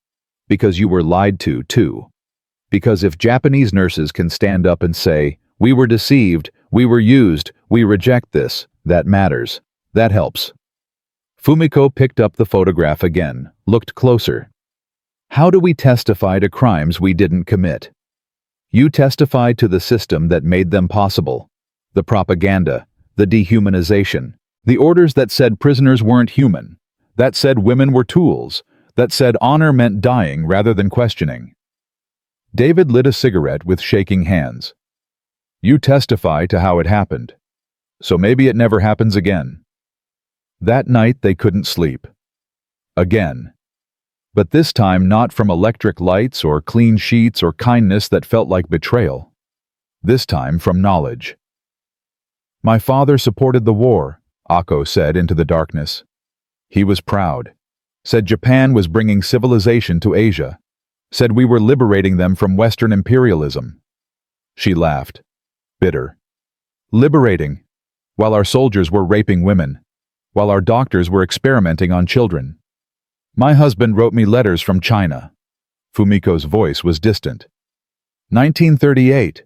Because you were lied to, too. Because if Japanese nurses can stand up and say, 'We were deceived, we were used, we reject this,' that matters. That helps." Fumiko picked up the photograph again, looked closer. "How do we testify to crimes we didn't commit? You testified to the system that made them possible. The propaganda, the dehumanization, the orders that said prisoners weren't human, that said women were tools, that said honor meant dying rather than questioning." David lit a cigarette with shaking hands. "You testify to how it happened. So maybe it never happens again." That night they couldn't sleep. Again. But this time not from electric lights or clean sheets or kindness that felt like betrayal. This time from knowledge. "My father supported the war," Ako said into the darkness. "He was proud. Said Japan was bringing civilization to Asia. Said we were liberating them from Western imperialism." She laughed, bitter. "Liberating, while our soldiers were raping women, while our doctors were experimenting on children. My husband wrote me letters from China." Fumiko's voice was distant. 1938.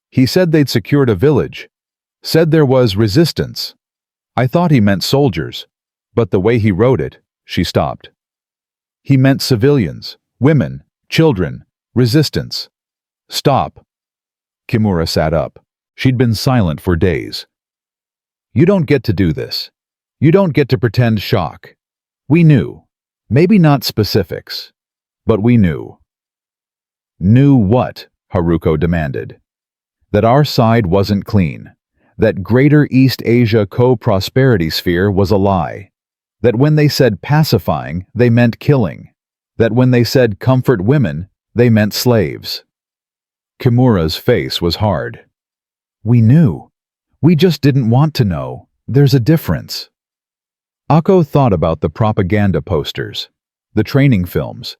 "He said they'd secured a village. Said there was resistance. I thought he meant soldiers, but the way he wrote it," she stopped. "He meant civilians, women, children, resistance." "Stop." Kimura sat up. She'd been silent for days. "You don't get to do this. You don't get to pretend shock. We knew. Maybe not specifics, but we knew." "Knew what?" Haruko demanded. "That our side wasn't clean. That Greater East Asia co-prosperity sphere was a lie. That when they said pacifying, they meant killing. That when they said comfort women, they meant slaves." Kimura's face was hard. "We knew. We just didn't want to know. There's a difference." Ako thought about the propaganda posters, the training films,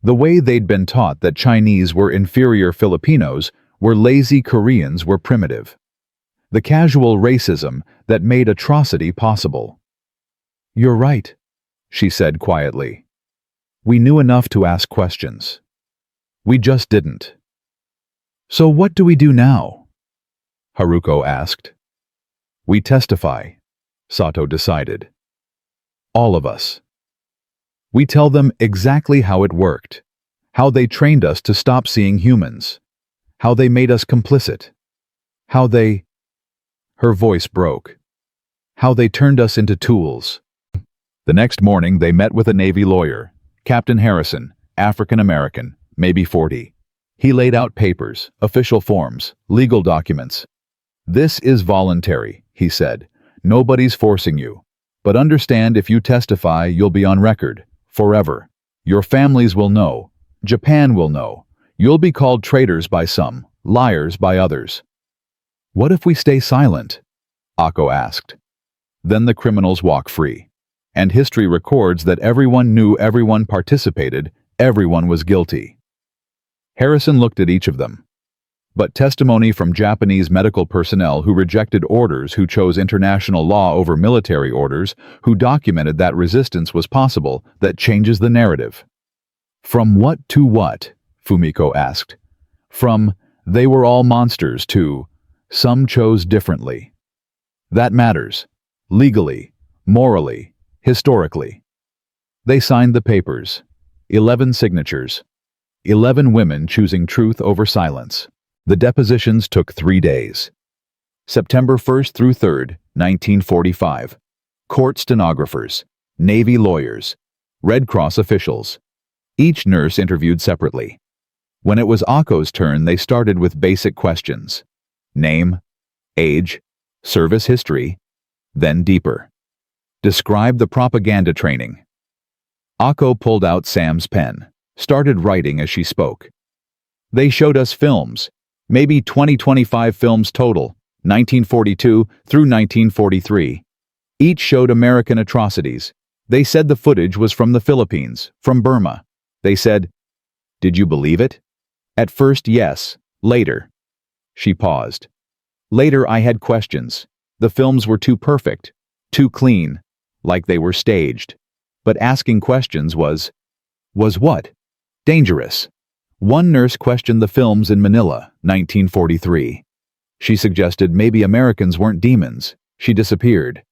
the way they'd been taught that Chinese were inferior Filipinos, were lazy Koreans were primitive. The casual racism that made atrocity possible. "You're right," she said quietly. "We knew enough to ask questions. We just didn't." "So what do we do now?" Haruko asked. "We testify," Sato decided. "All of us. We tell them exactly how it worked, how they trained us to stop seeing humans, how they made us complicit, how they—" Her voice broke. "How they turned us into tools." The next morning they met with a Navy lawyer, Captain Harrison, African-American, maybe 40. He laid out papers, official forms, legal documents. "This is voluntary," he said. "Nobody's forcing you. But understand, if you testify, you'll be on record, forever. Your families will know. Japan will know. You'll be called traitors by some, liars by others." "What if we stay silent?" Ako asked. "Then the criminals walk free. And history records that everyone knew, everyone participated, everyone was guilty." Harrison looked at each of them. But testimony from Japanese medical personnel who rejected orders, who chose international law over military orders, who documented that resistance was possible, that changes the narrative. "From what to what?" Fumiko asked. "From, they were all monsters, to, some chose differently. That matters. Legally, morally, historically." They signed the papers. 11 signatures. 11 women choosing truth over silence. The depositions took 3 days. September 1st through 3rd, 1945. Court stenographers, Navy lawyers, Red Cross officials. Each nurse interviewed separately. When it was Ako's turn, they started with basic questions. Name, age, service history, then deeper. Describe the propaganda training. Ako pulled out Sam's pen, started writing as she spoke. "They showed us films. Maybe 20-25 films total, 1942 through 1943. Each showed American atrocities. They said the footage was from the Philippines, from Burma. They said, Did you believe it? At first, yes. Later. She paused. Later, I had questions. The films were too perfect, too clean, like they were staged. But asking questions was what? Dangerous. One nurse questioned the films in Manila, 1943. She suggested maybe Americans weren't demons. She disappeared.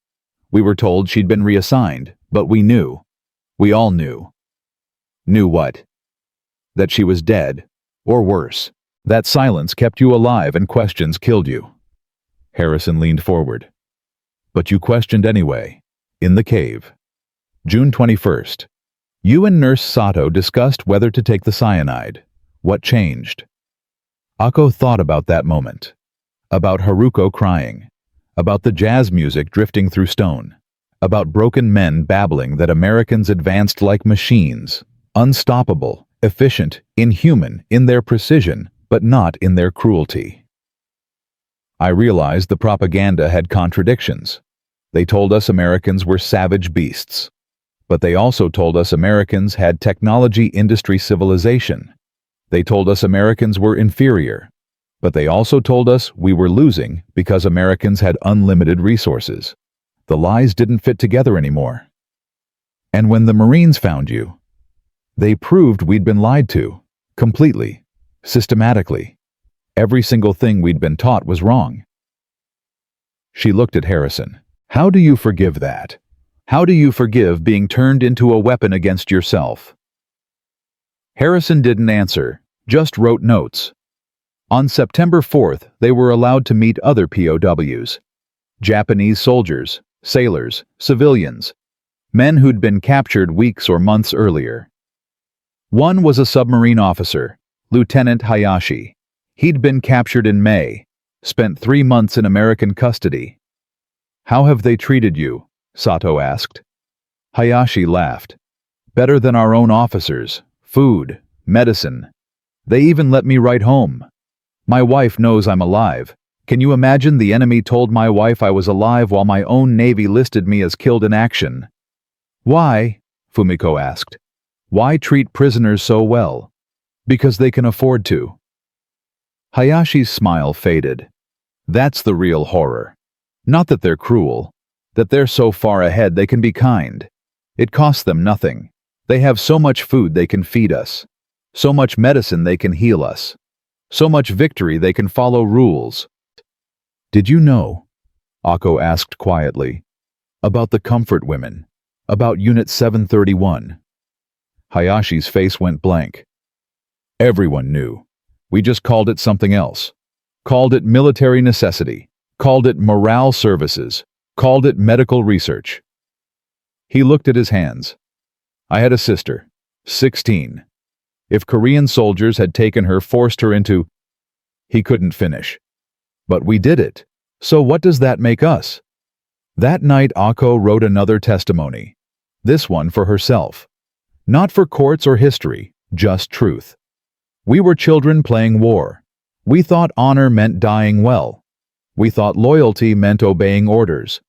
We were told she'd been reassigned, but we knew. We all knew. Knew what? That she was dead, or worse. That silence kept you alive and questions killed you. Harrison leaned forward. But you questioned anyway. In the cave. June 21st. You and Nurse Sato discussed whether to take the cyanide. What changed? Ako thought about that moment. About Haruko crying. About the jazz music drifting through stone. About broken men babbling that Americans advanced like machines. Unstoppable, efficient, inhuman in their precision, but not in their cruelty. I realized the propaganda had contradictions. They told us Americans were savage beasts. But they also told us Americans had technology industry civilization. They told us Americans were inferior. But they also told us we were losing because Americans had unlimited resources. The lies didn't fit together anymore. And when the Marines found you, they proved we'd been lied to, completely, systematically. Every single thing we'd been taught was wrong. She looked at Harrison. How do you forgive that? How do you forgive being turned into a weapon against yourself? Harrison didn't answer, just wrote notes. On September 4th, they were allowed to meet other POWs. Japanese soldiers, sailors, civilians, men who'd been captured weeks or months earlier. One was a submarine officer, Lieutenant Hayashi. He'd been captured in May, spent 3 months in American custody. How have they treated you? Sato asked. Hayashi laughed. Better than our own officers. Food, medicine. They even let me write home. My wife knows I'm alive. Can you imagine the enemy told my wife I was alive while my own Navy listed me as killed in action? Why? Fumiko asked. Why treat prisoners so well? Because they can afford to. Hayashi's smile faded. That's the real horror. Not that they're cruel. That they're so far ahead they can be kind. It costs them nothing. They have so much food they can feed us. So much medicine they can heal us. So much victory they can follow rules. Did you know, Ako asked quietly, about the comfort women, about Unit 731? Hayashi's face went blank. Everyone knew. We just called it something else. Called it military necessity. Called it morale services. Called it medical research. He looked at his hands. I had a sister, 16. If Korean soldiers had taken her, forced her into... He couldn't finish. But we did it. So what does that make us? That night Ako wrote another testimony. This one for herself. Not for courts or history, just truth. We were children playing war. We thought honor meant dying well. We thought loyalty meant obeying orders.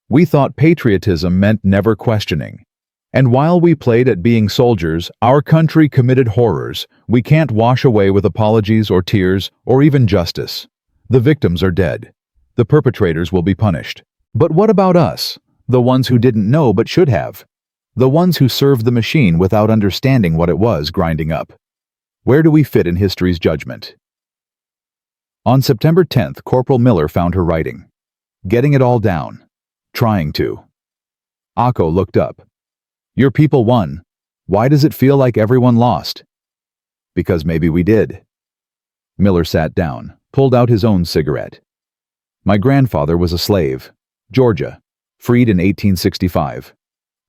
We thought patriotism meant never questioning. And while we played at being soldiers, our country committed horrors we can't wash away with apologies or tears or even justice. The victims are dead. The perpetrators will be punished. But what about us, the ones who didn't know but should have? The ones who served the machine without understanding what it was grinding up? Where do we fit in history's judgment? On September 10th, Corporal Miller found her writing. Getting it all down. Trying to. Ako looked up. Your people won. Why does it feel like everyone lost? Because maybe we did. Miller sat down, pulled out his own cigarette. My grandfather was a slave. Georgia. Freed in 1865.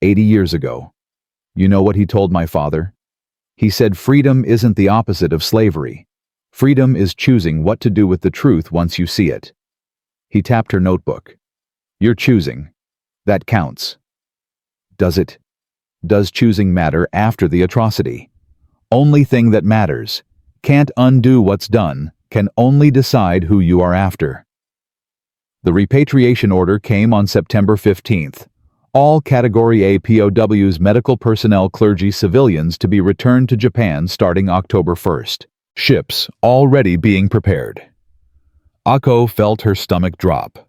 80 years ago. You know what he told my father? He said freedom isn't the opposite of slavery. Freedom is choosing what to do with the truth once you see it. He tapped her notebook. You're choosing. That counts. Does it? Does choosing matter after the atrocity? Only thing that matters. Can't undo what's done, can only decide who you are after. The repatriation order came on September 15th. All Category A POWs, medical personnel, clergy, civilians to be returned to Japan starting October 1st. Ships already being prepared. Ako felt her stomach drop.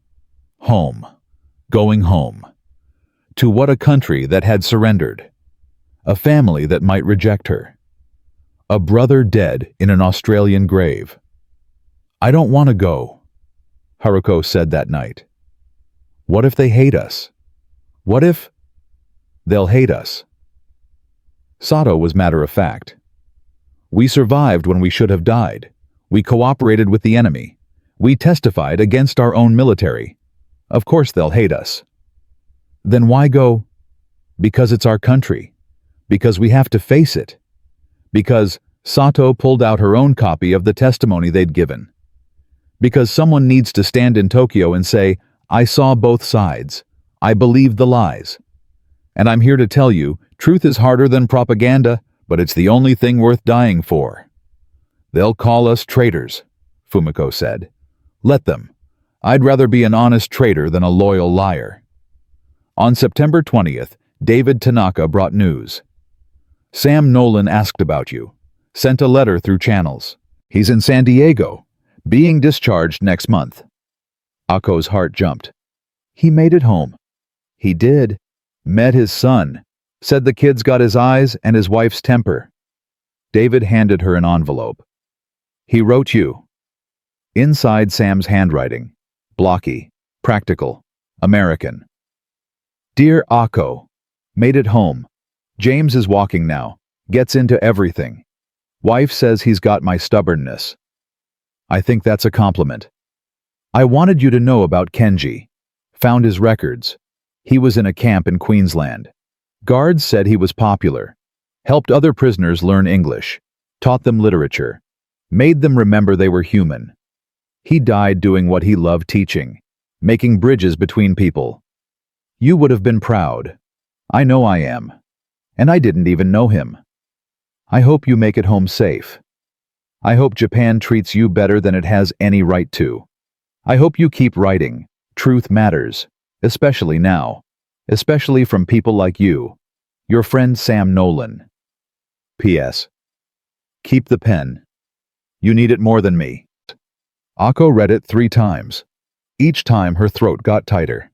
Home. Going home. To what a country that had surrendered. A family that might reject her. A brother dead in an Australian grave. I don't want to go, Haruko said that night. What if they hate us? What if they'll hate us? Sato was matter of fact. We survived when we should have died. We cooperated with the enemy. We testified against our own military. Of course they'll hate us. Then why go? Because it's our country. Because we have to face it. Because Sato pulled out her own copy of the testimony they'd given. Because someone needs to stand in Tokyo and say, I saw both sides. I believed the lies. And I'm here to tell you, truth is harder than propaganda, but it's the only thing worth dying for. They'll call us traitors, Fumiko said. Let them. I'd rather be an honest traitor than a loyal liar. On September 20th, David Tanaka brought news. Sam Nolan asked about you. Sent a letter through channels. He's in San Diego, being discharged next month. Ako's heart jumped. He made it home. He did. Met his son. Said the kid's got his eyes and his wife's temper. David handed her an envelope. He wrote you. Inside Sam's handwriting. Blocky. Practical. American. Dear Ako. Made it home. James is walking now. Gets into everything. Wife says he's got my stubbornness. I think that's a compliment. I wanted you to know about Kenji. Found his records. He was in a camp in Queensland. Guards said he was popular. Helped other prisoners learn English. Taught them literature. Made them remember they were human. He died doing what he loved teaching. Making bridges between people. You would have been proud. I know I am. And I didn't even know him. I hope you make it home safe. I hope Japan treats you better than it has any right to. I hope you keep writing. Truth matters. Especially now. Especially from people like you. Your friend Sam Nolan. P.S. Keep the pen. You need it more than me. Ako read it 3 times. Each time her throat got tighter.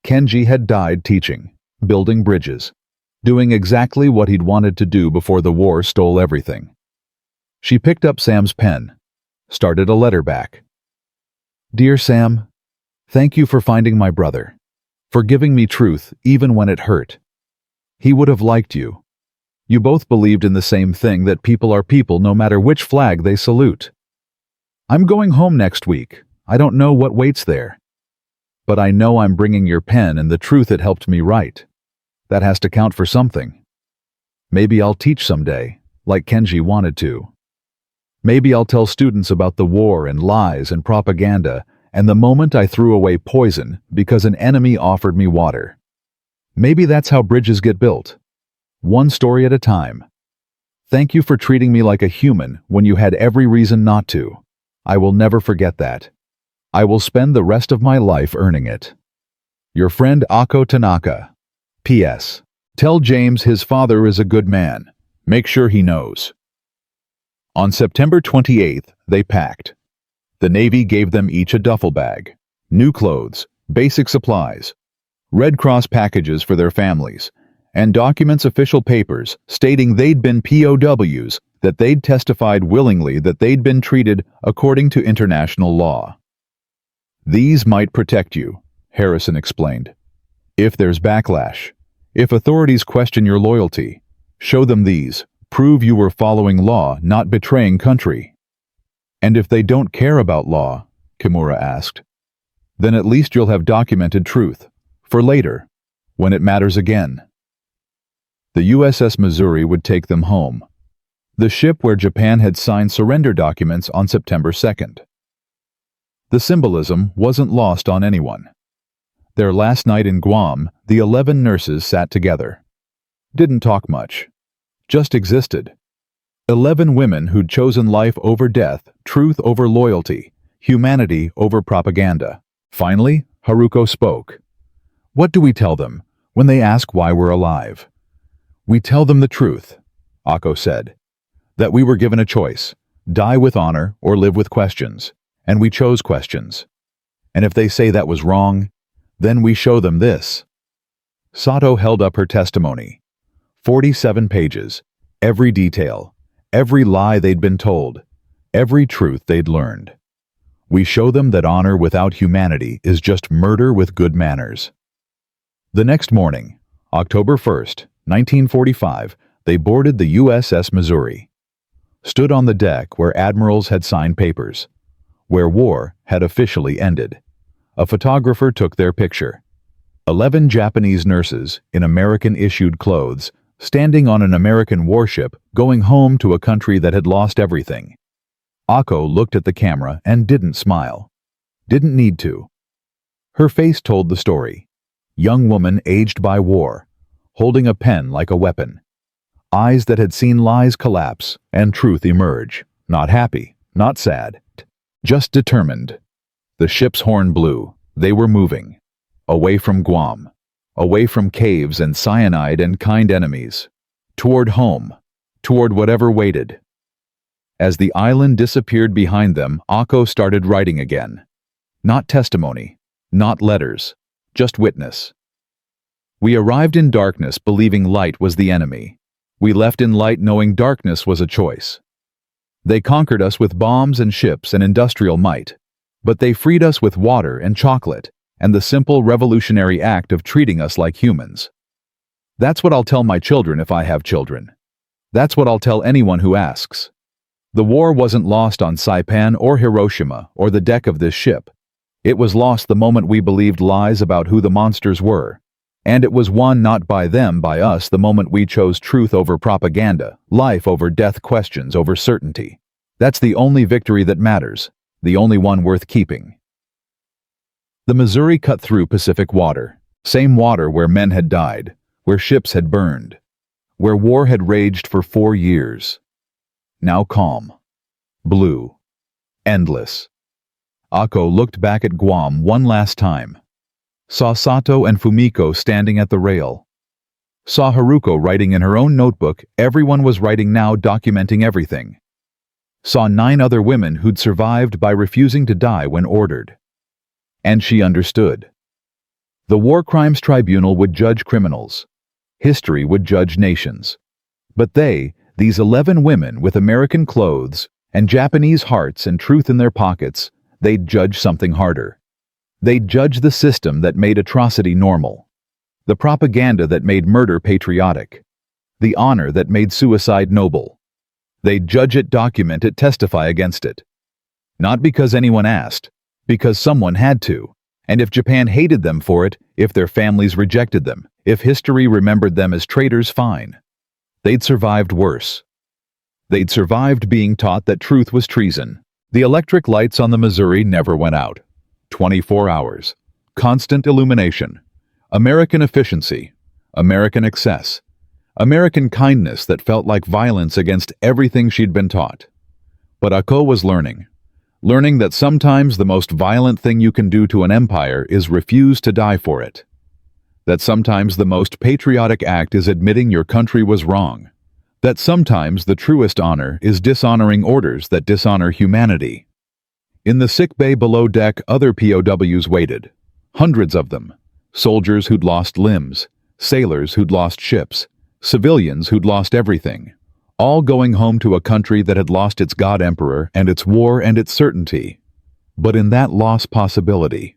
Kenji had died teaching, building bridges, doing exactly what he'd wanted to do before the war stole everything. She picked up Sam's pen, started a letter back. Dear Sam, thank you for finding my brother, for giving me truth even when it hurt. He would have liked you. You both believed in the same thing, that people are people no matter which flag they salute. I'm going home next week. I don't know what waits there. But I know I'm bringing your pen and the truth it helped me write. That has to count for something. Maybe I'll teach someday, like Kenji wanted to. Maybe I'll tell students about the war and lies and propaganda and the moment I threw away poison because an enemy offered me water. Maybe that's how bridges get built. One story at a time. Thank you for treating me like a human when you had every reason not to. I will never forget that. I will spend the rest of my life earning it. Your friend Ako Tanaka. P.S. Tell James his father is a good man. Make sure he knows. On September 28th, they packed. The Navy gave them each a duffel bag, new clothes, basic supplies, Red Cross packages for their families, and documents, official papers stating they'd been POWs, that they'd testified willingly that they'd been treated according to international law. These might protect you, Harrison explained. If there's backlash, if authorities question your loyalty, show them these. Prove you were following law, not betraying country. And if they don't care about law, Kimura asked, then at least you'll have documented truth, for later, when it matters again. The USS Missouri would take them home, the ship where Japan had signed surrender documents on September 2nd. The symbolism wasn't lost on anyone. Their last night in Guam, the 11 nurses sat together. Didn't talk much. Just existed. 11 women who'd chosen life over death, truth over loyalty, humanity over propaganda. Finally, Haruko spoke. What do we tell them? when they ask why we're alive. We tell them the truth, Ako said, that we were given a choice, die with honor or live with questions, and we chose questions. And if they say that was wrong, then we show them this. Sato held up her testimony. 47 pages, every detail, every lie they'd been told, every truth they'd learned. We show them that honor without humanity is just murder with good manners. The next morning, October 1st, 1945, they boarded the USS Missouri. Stood on the deck where admirals had signed papers, where war had officially ended. A photographer took their picture. 11 Japanese nurses in American-issued clothes, standing on an American warship going home to a country that had lost everything. Ako looked at the camera and didn't smile. Didn't need to. Her face told the story. Young woman aged by war, holding a pen like a weapon. Eyes that had seen lies collapse and truth emerge. Not happy, not sad, just determined. The ship's horn blew. They were moving. Away from Guam. Away from caves and cyanide and kind enemies. Toward home. Toward whatever waited. As the island disappeared behind them, Ako started writing again. Not testimony. Not letters. Just witness. We arrived in darkness believing light was the enemy. We left in light knowing darkness was a choice. They conquered us with bombs and ships and industrial might, but they freed us with water and chocolate and the simple revolutionary act of treating us like humans. That's what I'll tell my children if I have children. That's what I'll tell anyone who asks. The war wasn't lost on Saipan or Hiroshima or the deck of this ship. It was lost the moment we believed lies about who the monsters were. And it was won not by them, by us, the moment we chose truth over propaganda, life over death, questions over certainty. That's the only victory that matters, the only one worth keeping. The Missouri cut through Pacific water, same water where men had died, where ships had burned, where war had raged for 4 years. Now calm, blue, endless. Ako looked back at Guam one last time. Saw Sato and Fumiko standing at the rail. Saw Haruko writing in her own notebook. Everyone was writing now, documenting everything. Saw 9 other women who'd survived by refusing to die when ordered. And she understood. The War Crimes Tribunal would judge criminals. History would judge nations. But they, these 11 women with American clothes and Japanese hearts and truth in their pockets, they'd judge something harder. They'd judge the system that made atrocity normal, the propaganda that made murder patriotic, the honor that made suicide noble. They'd judge it, document it, testify against it. Not because anyone asked, because someone had to. And if Japan hated them for it, if their families rejected them, if history remembered them as traitors, fine. They'd survived worse. They'd survived being taught that truth was treason. The electric lights on the Missouri never went out. 24 hours. Constant illumination. American efficiency. American excess. American kindness that felt like violence against everything she'd been taught. But Ako was learning. Learning that sometimes the most violent thing you can do to an empire is refuse to die for it. That sometimes the most patriotic act is admitting your country was wrong. That sometimes the truest honor is dishonoring orders that dishonor humanity. In the sick bay below deck, other POWs waited. Hundreds of them. Soldiers who'd lost limbs, sailors who'd lost ships, civilians who'd lost everything. All going home to a country that had lost its God Emperor and its war and its certainty. But in that lost possibility,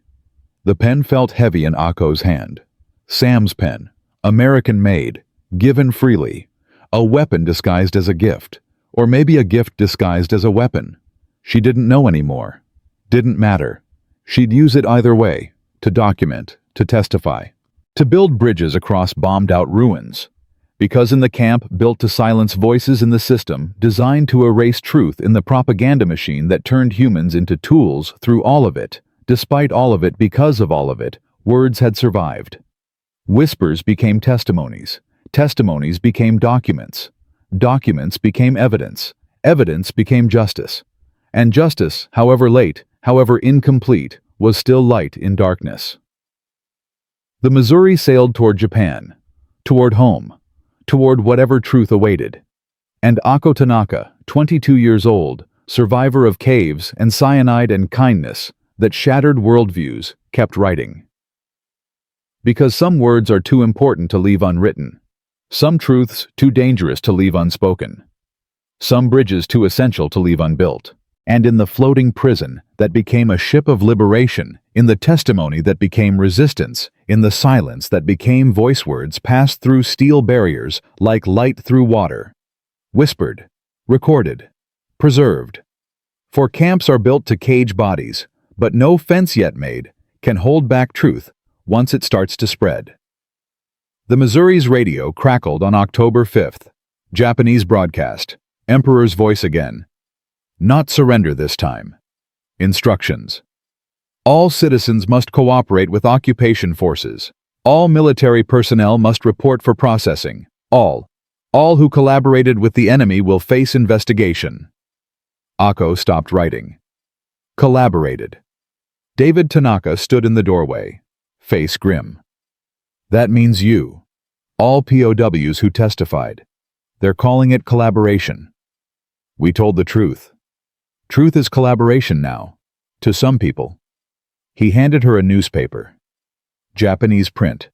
the pen felt heavy in Ako's hand. Sam's pen, American-made, given freely. A weapon disguised as a gift, or maybe a gift disguised as a weapon. She didn't know anymore. Didn't matter. She'd use it either way, to document, to testify, to build bridges across bombed-out ruins. Because in the camp built to silence voices in the system, designed to erase truth in the propaganda machine that turned humans into tools through all of it, despite all of it, because of all of it, words had survived. Whispers became testimonies. Testimonies became documents. Documents became evidence. Evidence became justice. And justice, however late, however incomplete, was still light in darkness. The Missouri sailed toward Japan, toward home, toward whatever truth awaited. And Ako Tanaka, 22 years old, survivor of caves and cyanide and kindness that shattered worldviews, kept writing. Because some words are too important to leave unwritten, some truths too dangerous to leave unspoken, some bridges too essential to leave unbuilt. And in the floating prison that became a ship of liberation, in the testimony that became resistance, in the silence that became voice words passed through steel barriers like light through water, whispered, recorded, preserved. For camps are built to cage bodies, but no fence yet made can hold back truth once it starts to spread. The Missouri's radio crackled on October 5th. Japanese broadcast. Emperor's voice again. Not surrender this time. Instructions. All citizens must cooperate with occupation forces. All military personnel must report for processing. All who collaborated with the enemy will face investigation. Ako stopped writing. Collaborated. David Tanaka stood in the doorway, face grim. That means you. All POWs who testified. They're calling it collaboration. We told the truth. Truth is collaboration now, to some people. He handed her a newspaper. Japanese print.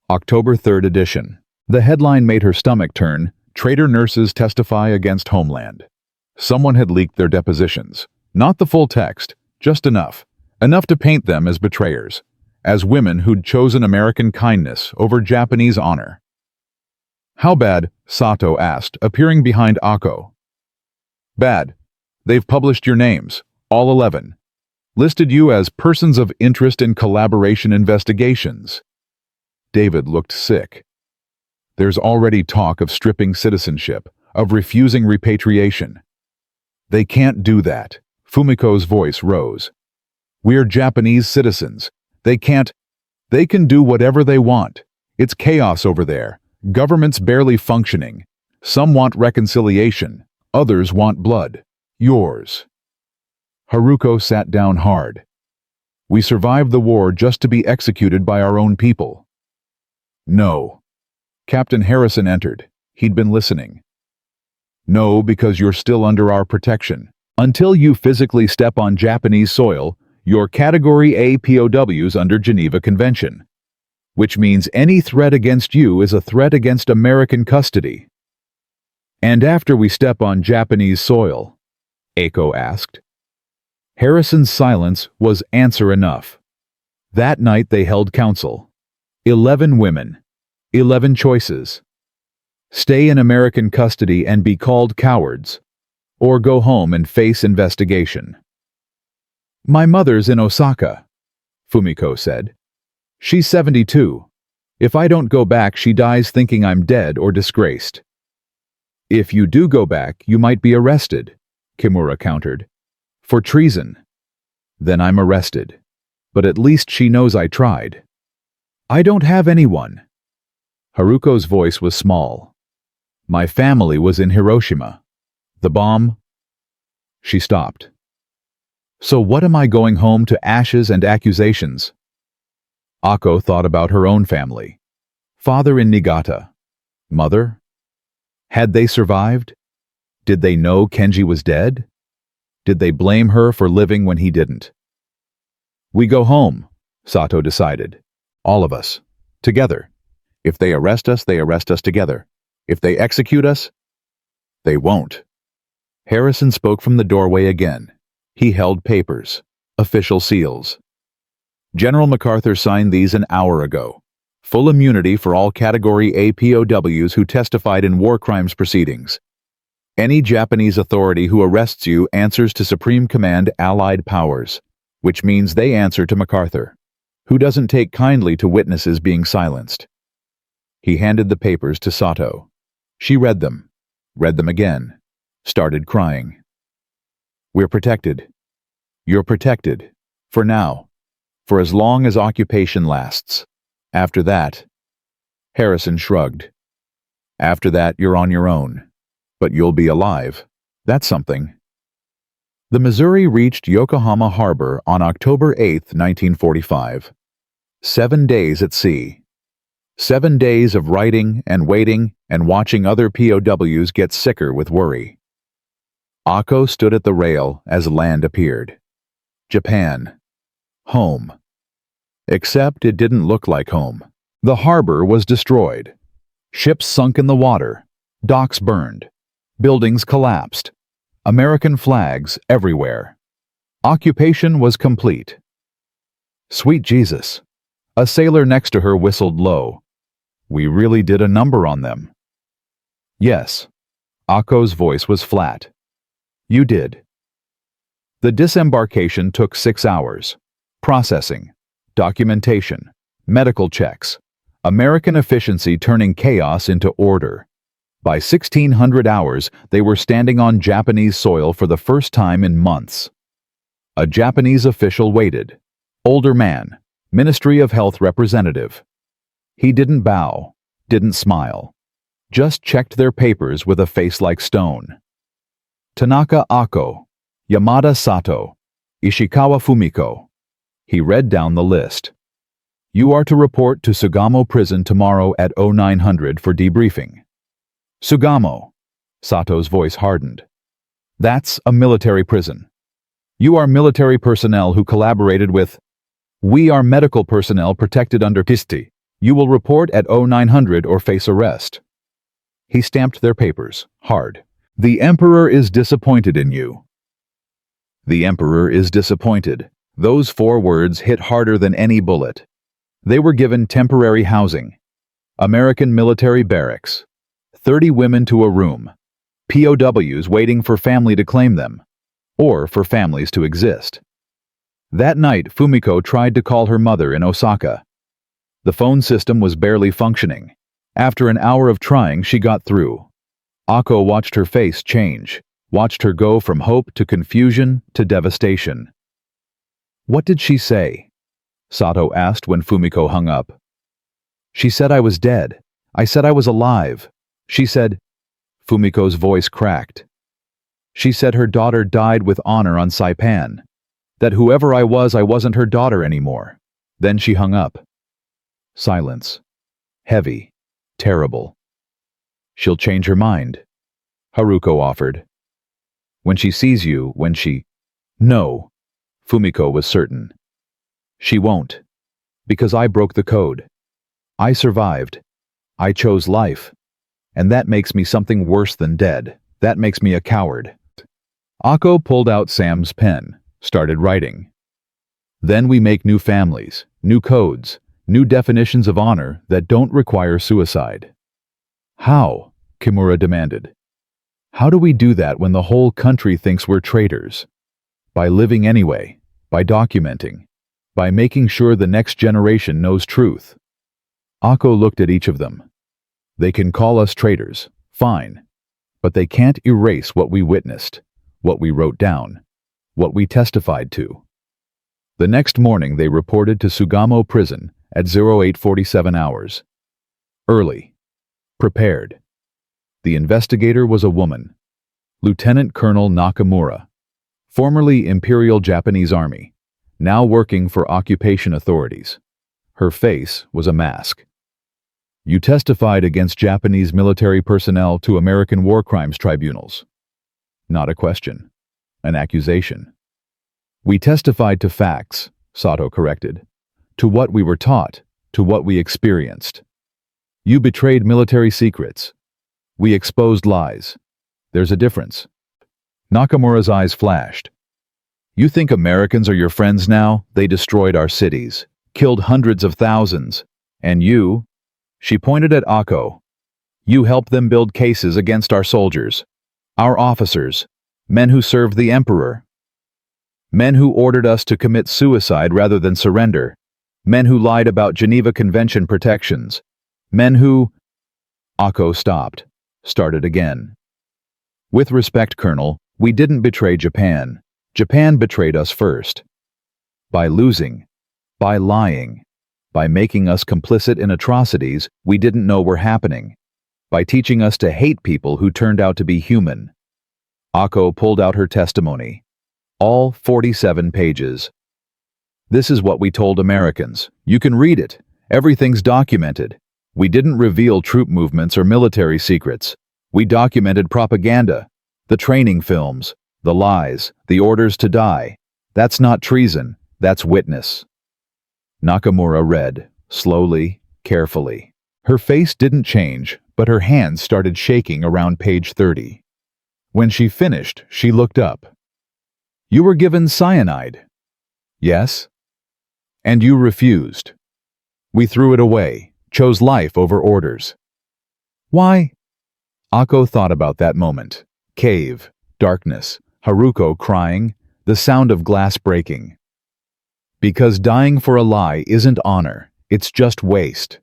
October 3rd edition. The headline made her stomach turn. Traitor nurses testify against homeland. Someone had leaked their depositions. Not the full text, just enough. Enough to paint them as betrayers, as women who'd chosen American kindness over Japanese honor. How bad? Sato asked, appearing behind Ako. Bad. They've published your names, all 11. Listed you as persons of interest in collaboration investigations. David looked sick. There's already talk of stripping citizenship, of refusing repatriation. They can't do that. Fumiko's voice rose. We're Japanese citizens. They can do whatever they want. It's chaos over there. Government's barely functioning. Some want reconciliation. Others want blood. Yours. Haruko sat down hard. We survived the war just to be executed by our own people. No. Captain Harrison entered. He'd been listening. No, because you're still under our protection. Until you physically step on Japanese soil, you're Category A POWs under Geneva Convention. Which means any threat against you is a threat against American custody. And after we step on Japanese soil? Ako asked. Harrison's silence was answer enough. That night they held council. 11 women. 11 choices. Stay in American custody and be called cowards, or go home and face investigation. My mother's in Osaka, Fumiko said. She's 72. If I don't go back, she dies thinking I'm dead or disgraced. If you do go back, you might be arrested, Kimura countered. For treason. Then I'm arrested. But at least she knows I tried. I don't have anyone. Haruko's voice was small. My family was in Hiroshima. The bomb. She stopped. So what am I going home to ashes and accusations? Ako thought about her own family. Father in Niigata. Mother? Had they survived? Did they know Kenji was dead? Did they blame her for living when he didn't? We go home, Sato decided. All of us. Together. If they arrest us together. If they execute us, they won't. Harrison spoke from the doorway again. He held papers. Official seals. General MacArthur signed these an hour ago. Full immunity for all Category A POWs who testified in war crimes proceedings. Any Japanese authority who arrests you answers to Supreme Command Allied Powers, which means they answer to MacArthur, who doesn't take kindly to witnesses being silenced. He handed the papers to Sato. She read them again, started crying. We're protected. You're protected. For now. For as long as occupation lasts. After that, Harrison shrugged. After that, you're on your own. But you'll be alive. That's something. The Missouri reached Yokohama Harbor on October 8, 1945. 7 days at sea. 7 days of writing and waiting and watching other POWs get sicker with worry. Ako stood at the rail as land appeared. Japan. Home. Except it didn't look like home. The harbor was destroyed. Ships sunk in the water. Docks burned. Buildings collapsed. American flags everywhere. Occupation was complete. Sweet Jesus. A sailor next to her whistled low. We really did a number on them. Yes. Ako's voice was flat. You did. The disembarkation took 6 hours. Processing, documentation, medical checks. American efficiency turning chaos into order. By 1600 hours, they were standing on Japanese soil for the first time in months. A Japanese official waited. Older man, Ministry of Health representative. He didn't bow, didn't smile. Just checked their papers with a face like stone. Tanaka Ako, Yamada Sato, Ishikawa Fumiko. He read down the list. You are to report to Sugamo Prison tomorrow at 0900 for debriefing. Sugamo. Sato's voice hardened. That's a military prison. You are military personnel who collaborated with. We are medical personnel protected under KISTI. You will report at 0900 or face arrest. He stamped their papers, hard. The Emperor is disappointed in you. The Emperor is disappointed. Those 4 words hit harder than any bullet. They were given temporary housing. American military barracks. 30 women to a room. POWs waiting for family to claim them. Or for families to exist. That night, Fumiko tried to call her mother in Osaka. The phone system was barely functioning. After an hour of trying, she got through. Ako watched her face change, watched her go from hope to confusion to devastation. What did she say? Sato asked when Fumiko hung up. She said I was dead. I said I was alive. She said, Fumiko's voice cracked. She said her daughter died with honor on Saipan. That whoever I wasn't her daughter anymore. Then she hung up. Silence. Heavy. Terrible. She'll change her mind, Haruko offered. When she sees you, No, Fumiko was certain. She won't. Because I broke the code. I survived. I chose life. And that makes me something worse than dead. That makes me a coward. Ako pulled out Sam's pen, started writing. Then we make new families, new codes, new definitions of honor that don't require suicide. How? Kimura demanded. How do we do that when the whole country thinks we're traitors? By living anyway, by documenting, by making sure the next generation knows truth. Ako looked at each of them. They can call us traitors, fine, but they can't erase what we witnessed, what we wrote down, what we testified to. The next morning they reported to Sugamo Prison at 0847 hours. Early. Prepared. The investigator was a woman, Lieutenant Colonel Nakamura, formerly Imperial Japanese Army, now working for occupation authorities. Her face was a mask. You testified against Japanese military personnel to American war crimes tribunals. Not a question. An accusation. We testified to facts, Sato corrected. To what we were taught, to what we experienced. You betrayed military secrets. We exposed lies. There's a difference. Nakamura's eyes flashed. You think Americans are your friends now? They destroyed our cities, killed hundreds of thousands. And you? She pointed at Ako. You helped them build cases against our soldiers, our officers, men who served the Emperor. Men who ordered us to commit suicide rather than surrender. Men who lied about Geneva Convention protections. Men who... Ako stopped, started again. With respect, Colonel, we didn't betray Japan. Japan betrayed us first. By losing, by lying, by making us complicit in atrocities we didn't know were happening, by teaching us to hate people who turned out to be human. Ako pulled out her testimony. All 47 pages. This is what we told Americans. You can read it. Everything's documented. We didn't reveal troop movements or military secrets. We documented propaganda, the training films, the lies, the orders to die. That's not treason, that's witness." Nakamura read, slowly, carefully. Her face didn't change, but her hands started shaking around page 30. When she finished, she looked up. "You were given cyanide." "Yes." "And you refused." "We threw it away, chose life over orders." "Why?" Ako thought about that moment. Cave, darkness, Haruko crying, the sound of glass breaking. "Because dying for a lie isn't honor, it's just waste."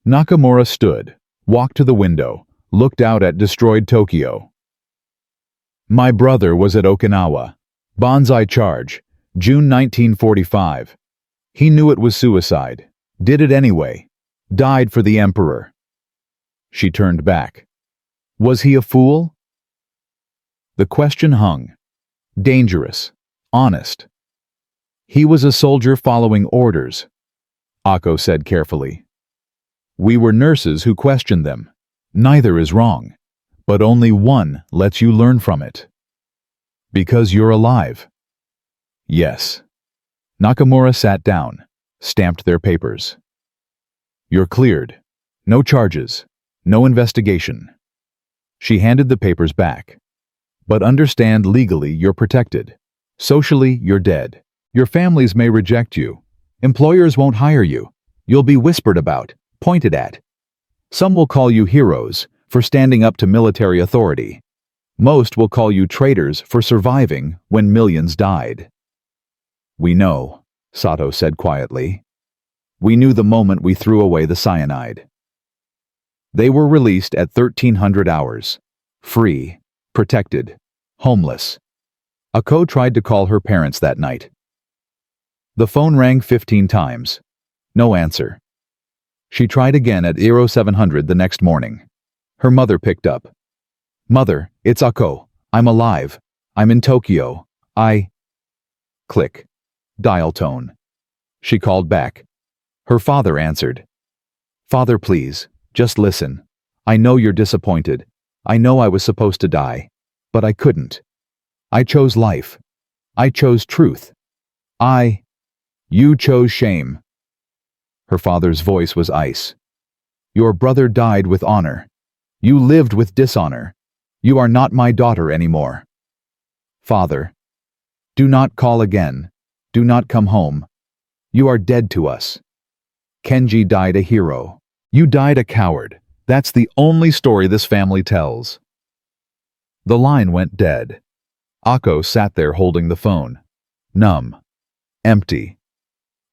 Nakamura stood, walked to the window, looked out at destroyed Tokyo. "My brother was at Okinawa. Banzai charge, June 1945. He knew it was suicide. Did it anyway. Died for the emperor." She turned back. "Was he a fool?" The question hung. Dangerous. Honest. "He was a soldier following orders," Ako said carefully. "We were nurses who questioned them. Neither is wrong, but only one lets you learn from it." "Because you're alive." "Yes." Nakamura sat down, stamped their papers. "You're cleared. No charges. No investigation." She handed the papers back. "But understand, legally you're protected. Socially you're dead. Your families may reject you. Employers won't hire you. You'll be whispered about, pointed at. Some will call you heroes for standing up to military authority. Most will call you traitors for surviving when millions died." "We know," Sato said quietly. "We knew the moment we threw away the cyanide." They were released at 1300 hours. Free, protected, homeless. Ako tried to call her parents that night. The phone rang 15 times. No answer. She tried again at 0700 the next morning. Her mother picked up. "Mother, it's Ako. I'm alive. I'm in Tokyo. Click. Dial tone. She called back. Her father answered. "Father, please, just listen. I know you're disappointed. I know I was supposed to die. But I couldn't. I chose life. I chose truth. You chose shame." Her father's voice was ice. "Your brother died with honor. You lived with dishonor. You are not my daughter anymore. Father, do not call again. Do not come home. You are dead to us. Kenji died a hero. You died a coward. That's the only story this family tells." The line went dead. Ako sat there holding the phone. Numb. Empty.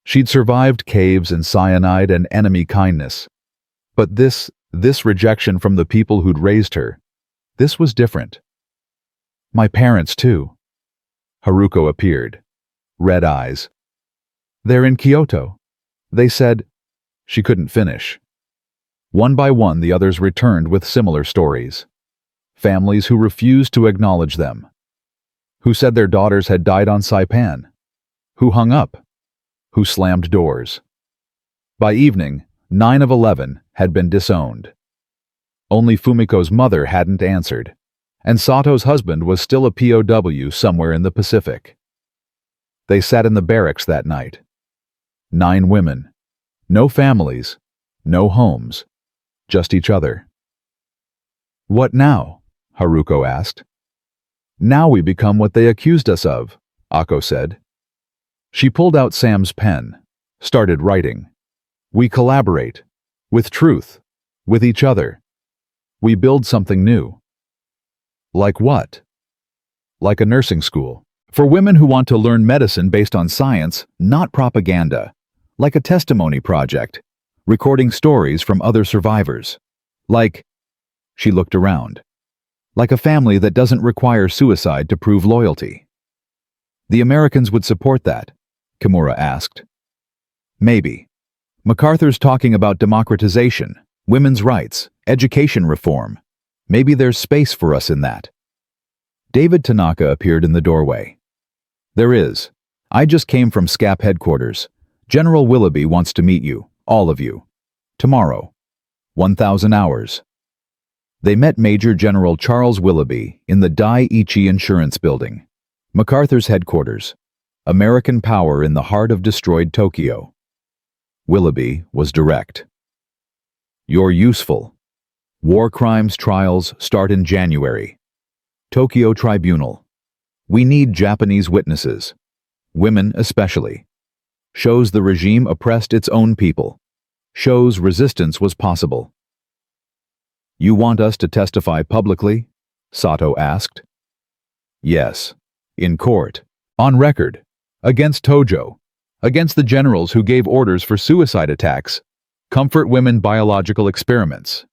She'd survived caves and cyanide and enemy kindness. But this rejection from the people who'd raised her, this was different. "My parents, too." Haruko appeared. Red eyes. "They're in Kyoto. They said—" She couldn't finish. One by one, the others returned with similar stories. Families who refused to acknowledge them. Who said their daughters had died on Saipan. Who hung up. Who slammed doors. By evening, 9 of 11 had been disowned. Only Fumiko's mother hadn't answered, and Sato's husband was still a POW somewhere in the Pacific. They sat in the barracks that night. 9 women. No families. No homes. Just each other. "What now?" Haruko asked. "Now we become what they accused us of," Ako said. She pulled out Sam's pen, started writing. "We collaborate. With truth. With each other. We build something new." "Like what?" "Like a nursing school. For women who want to learn medicine based on science, not propaganda. Like a testimony project. Recording stories from other survivors. Like—" She looked around. "Like a family that doesn't require suicide to prove loyalty." "The Americans would support that?" Kimura asked. "Maybe. MacArthur's talking about democratization, women's rights, education reform. Maybe there's space for us in that." David Tanaka appeared in the doorway. "There is. I just came from SCAP headquarters. General Willoughby wants to meet you, all of you." Tomorrow. 1,000 hours. They met Major General Charles Willoughby in the Dai-ichi Insurance Building, MacArthur's headquarters, American power in the heart of destroyed Tokyo. Willoughby was direct. You're useful. War crimes trials start in January. Tokyo Tribunal. We need Japanese witnesses. Women especially. Shows the regime oppressed its own people. Shows resistance was possible. You want us to testify publicly? Sato asked. Yes. In court. On record. Against Tojo. Against the generals who gave orders for suicide attacks. Comfort women biological experiments.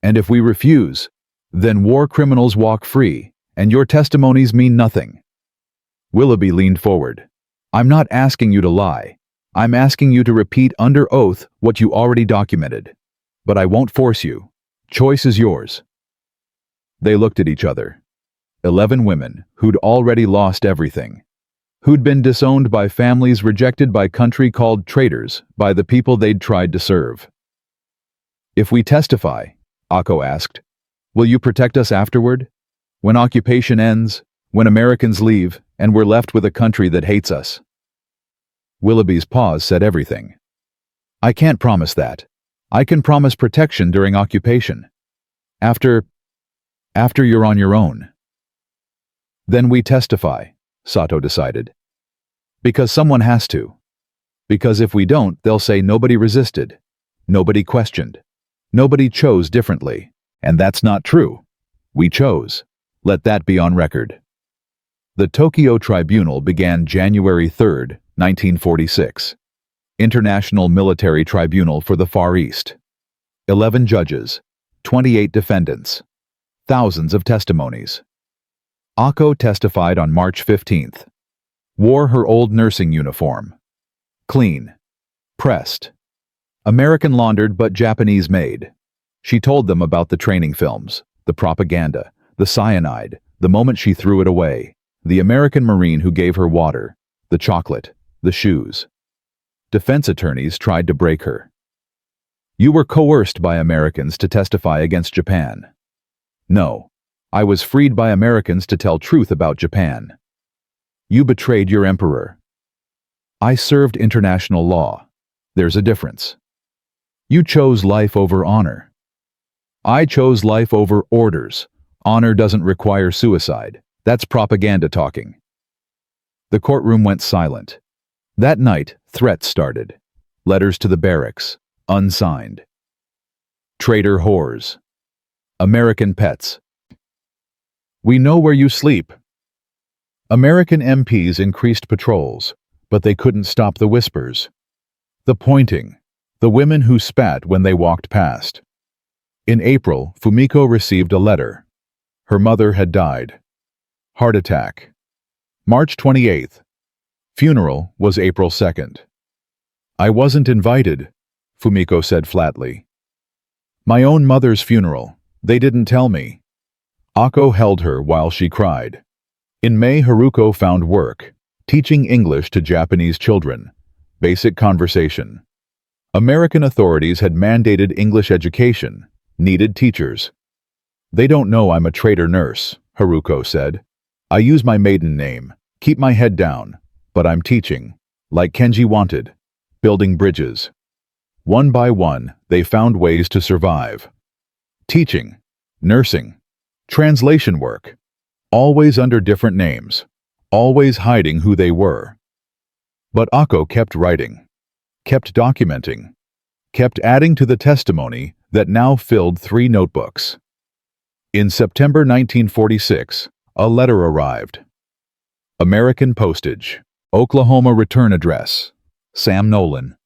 And if we refuse, then war criminals walk free, and your testimonies mean nothing. Willoughby leaned forward. I'm not asking you to lie. I'm asking you to repeat under oath what you already documented. But I won't force you. Choice is yours. They looked at each other. 11 women who'd already lost everything. Who'd been disowned by families, rejected by country called traitors, by the people they'd tried to serve. If we testify, Ako asked, will you protect us afterward? When occupation ends, when Americans leave, and we're left with a country that hates us. Willoughby's pause said everything. I can't promise that. I can promise protection during occupation. After you're on your own. Then we testify, Sato decided. Because someone has to. Because if we don't, they'll say nobody resisted. Nobody questioned. Nobody chose differently. And that's not true. We chose. Let that be on record. The Tokyo Tribunal began January 3, 1946. International Military Tribunal for the Far East. 11 judges, 28 defendants, thousands of testimonies. Ako testified on March 15th. Wore her old nursing uniform. Clean. Pressed. American laundered but Japanese made. She told them about the training films, the propaganda, the cyanide, the moment she threw it away, the American Marine who gave her water, the chocolate, the shoes. Defense attorneys tried to break her. You were coerced by Americans to testify against Japan. No, I was freed by Americans to tell truth about Japan. You betrayed your emperor. I served international law. There's a difference. You chose life over honor. I chose life over orders. Honor doesn't require suicide. That's propaganda talking. The courtroom went silent. That night, threats started. Letters to the barracks, unsigned. Traitor whores. American pets. We know where you sleep. American MPs increased patrols, but they couldn't stop the whispers. The pointing. The women who spat when they walked past. In April, Fumiko received a letter. Her mother had died. Heart attack. March 28th. Funeral was April 2nd. I wasn't invited, Fumiko said flatly. My own mother's funeral. They didn't tell me. Ako held her while she cried. In May, Haruko found work, teaching English to Japanese children. Basic conversation. American authorities had mandated English education, needed teachers. They don't know I'm a traitor nurse, Haruko said. I use my maiden name, keep my head down, but I'm teaching, like Kenji wanted, building bridges. One by one, they found ways to survive. Teaching, nursing, translation work, always under different names, always hiding who they were. But Ako kept writing, kept documenting, kept adding to the testimony that now filled 3 notebooks. In September 1946, a letter arrived. American postage, Oklahoma return address, Sam Nolan.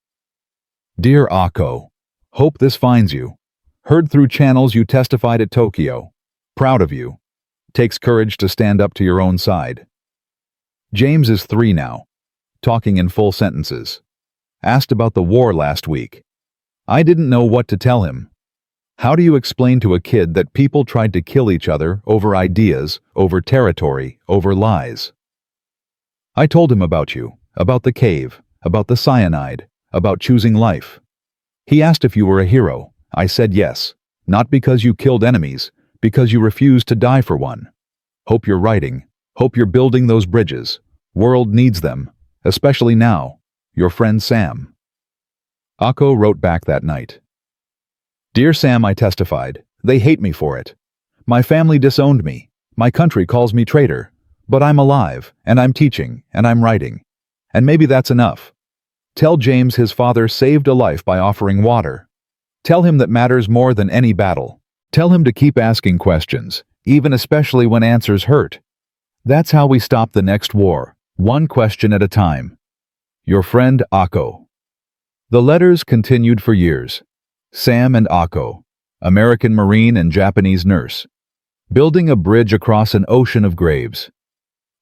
Dear Ako, hope this finds you. Heard through channels you testified at Tokyo. Proud of you. Takes courage to stand up to your own side. James is 3 now, talking in full sentences. Asked about the war last week. I didn't know what to tell him. How do you explain to a kid that people tried to kill each other over ideas, over territory, over lies? I told him about you, about the cave, about the cyanide, about choosing life. He asked if you were a hero. I said yes. Not because you killed enemies, because you refused to die for one. Hope you're writing. Hope you're building those bridges. World needs them, especially now. Your friend Sam. Ako wrote back that night. Dear Sam, I testified. They hate me for it. My family disowned me. My country calls me traitor. But I'm alive, and I'm teaching, and I'm writing. And maybe that's enough. Tell James his father saved a life by offering water. Tell him that matters more than any battle. Tell him to keep asking questions, even especially when answers hurt. That's how we stop the next war, one question at a time. Your friend Ako. The letters continued for years. Sam and Ako, American Marine and Japanese nurse, building a bridge across an ocean of graves.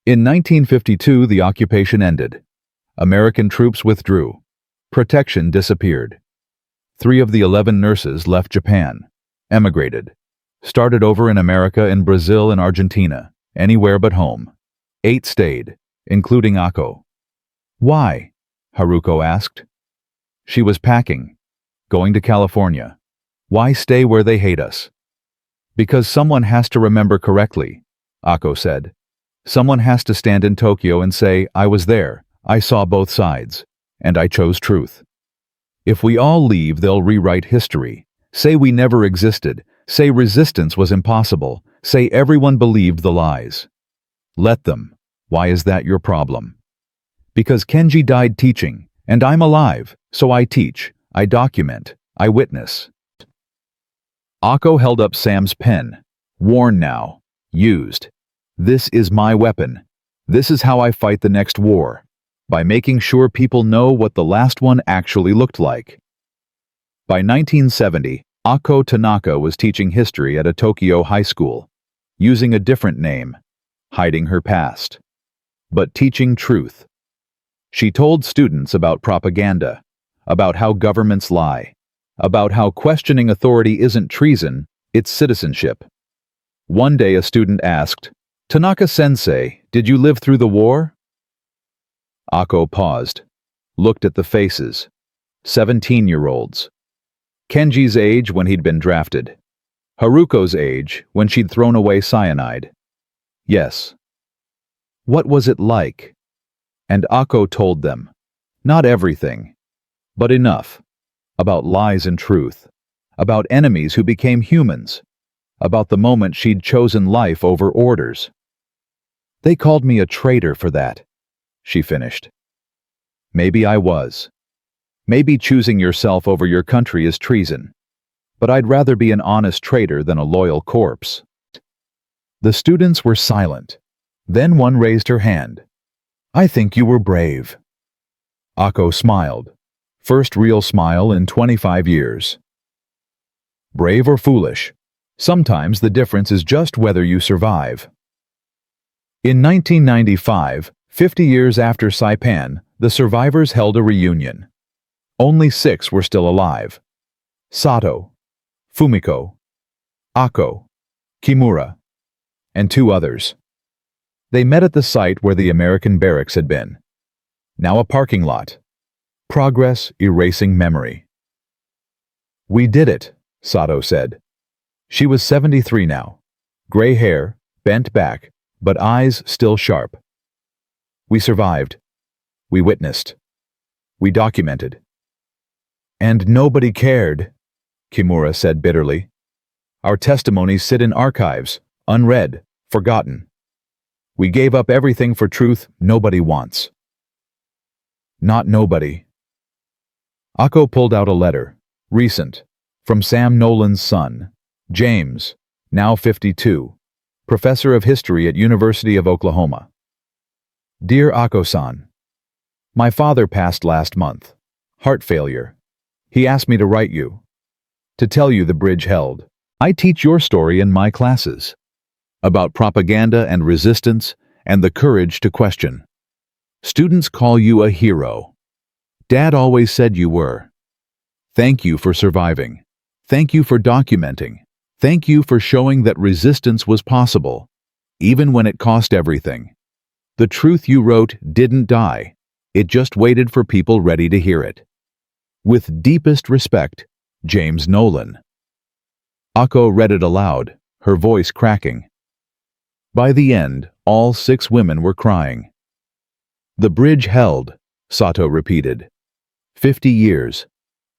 In 1952, the occupation ended. American troops withdrew. Protection disappeared. 3 of the 11 nurses left Japan, emigrated, started over in America and Brazil and Argentina, anywhere but home. 8 stayed, including Ako. Why? Haruko asked. She was packing, going to California. Why stay where they hate us? Because someone has to remember correctly, Ako said. Someone has to stand in Tokyo and say, I was there, I saw both sides, and I chose truth. If we all leave, they'll rewrite history, say we never existed, say resistance was impossible, say everyone believed the lies. Let them. Why is that your problem? Because Kenji died teaching, and I'm alive, so I teach, I document, I witness. Ako held up Sam's pen, worn now, used. This is my weapon. This is how I fight the next war, by making sure people know what the last one actually looked like. By 1970, Ako Tanaka was teaching history at a Tokyo high school, using a different name, hiding her past, but teaching truth. She told students about propaganda, about how governments lie, about how questioning authority isn't treason, it's citizenship. One day a student asked, Tanaka-sensei, did you live through the war? Ako paused, looked at the faces. 17-year-olds. Kenji's age when he'd been drafted. Haruko's age when she'd thrown away cyanide. Yes. What was it like? And Ako told them. Not everything, but enough. About lies and truth. About enemies who became humans. About the moment she'd chosen life over orders. They called me a traitor for that, she finished. Maybe I was. Maybe choosing yourself over your country is treason. But I'd rather be an honest traitor than a loyal corpse. The students were silent. Then one raised her hand. I think you were brave. Ako smiled. First real smile in 25 years. Brave or foolish? Sometimes the difference is just whether you survive. In 1995, 50 years after Saipan, the survivors held a reunion. Only 6 were still alive. Sato, Fumiko, Ako, Kimura, and 2 others. They met at the site where the American barracks had been. Now a parking lot. Progress erasing memory. We did it, Sato said. She was 73 now. Gray hair, bent back, but eyes still sharp. We survived. We witnessed. We documented. And nobody cared, Kimura said bitterly. Our testimonies sit in archives, unread, forgotten. We gave up everything for truth nobody wants. Not nobody. Ako pulled out a letter, recent, from Sam Nolan's son, James, now 52, professor of history at University of Oklahoma. Dear Ako-san, my father passed last month. Heart failure. He asked me to write you. To tell you the bridge held. I teach your story in my classes. About propaganda and resistance and the courage to question. Students call you a hero. Dad always said you were. Thank you for surviving. Thank you for documenting. Thank you for showing that resistance was possible, even when it cost everything. The truth you wrote didn't die. It just waited for people ready to hear it. With deepest respect, James Nolan. Ako read it aloud, her voice cracking. By the end, all 6 women were crying. The bridge held, Sato repeated. 50 years.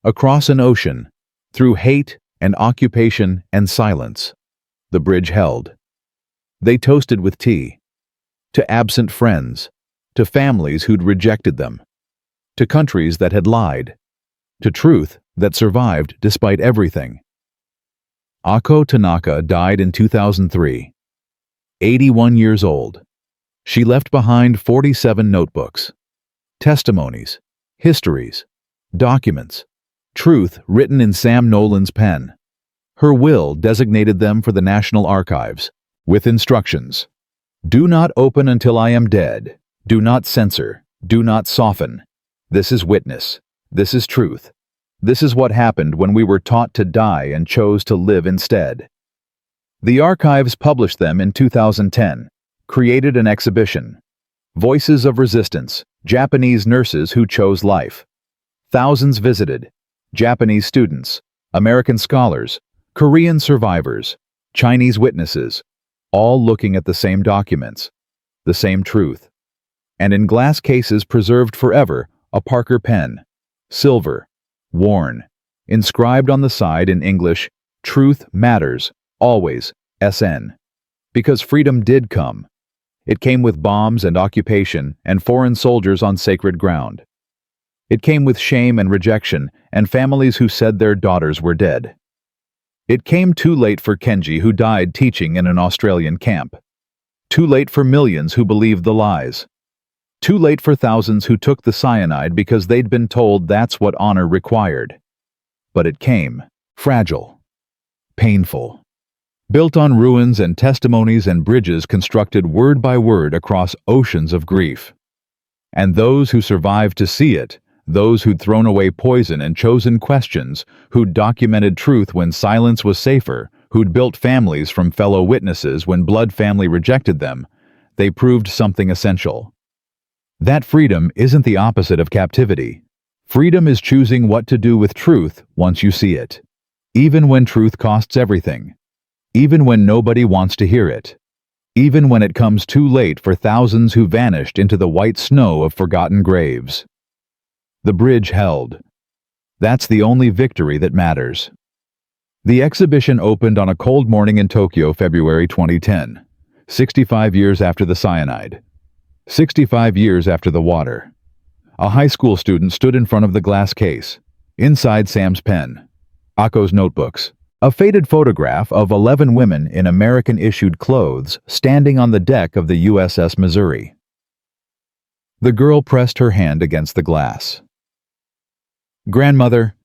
Across an ocean, through hate and occupation and silence. The bridge held. They toasted with tea. To absent friends. To families who'd rejected them. To countries that had lied. To truth that survived despite everything. Ako Tanaka died in 2003. 81 years old. She left behind 47 notebooks. Testimonies. Histories. Documents. Truth written in Sam Nolan's pen. Her will designated them for the National Archives, with instructions. Do not open until I am dead. Do not censor. Do not soften. This is witness. This is truth. This is what happened when we were taught to die and chose to live instead. The archives published them in 2010, created an exhibition. Voices of Resistance, Japanese nurses who chose life. Thousands visited. Japanese students, American scholars, Korean survivors, Chinese witnesses, all looking at the same documents, the same truth. And in glass cases preserved forever, a Parker pen, silver, worn, inscribed on the side in English, Truth Matters, Always, SN. Because freedom did come. It came with bombs and occupation and foreign soldiers on sacred ground. It came with shame and rejection and families who said their daughters were dead. It came too late for Kenji, who died teaching in an Australian camp. Too late for millions who believed the lies. Too late for thousands who took the cyanide because they'd been told that's what honor required. But it came, fragile, painful, built on ruins and testimonies and bridges constructed word by word across oceans of grief. And those who survived to see it, those who'd thrown away poison and chosen questions, who'd documented truth when silence was safer, who'd built families from fellow witnesses when blood family rejected them, they proved something essential. That freedom isn't the opposite of captivity. Freedom is choosing what to do with truth once you see it. Even when truth costs everything. Even when nobody wants to hear it. Even when it comes too late for thousands who vanished into the white snow of forgotten graves. The bridge held. That's the only victory that matters. The exhibition opened on a cold morning in Tokyo, February 2010, 65 years after the cyanide. 65 years after the water. A high school student stood in front of the glass case. Inside Sam's pen. Ako's notebooks. A faded photograph of 11 women in American-issued clothes standing on the deck of the USS Missouri. The girl pressed her hand against the glass. Grandmother.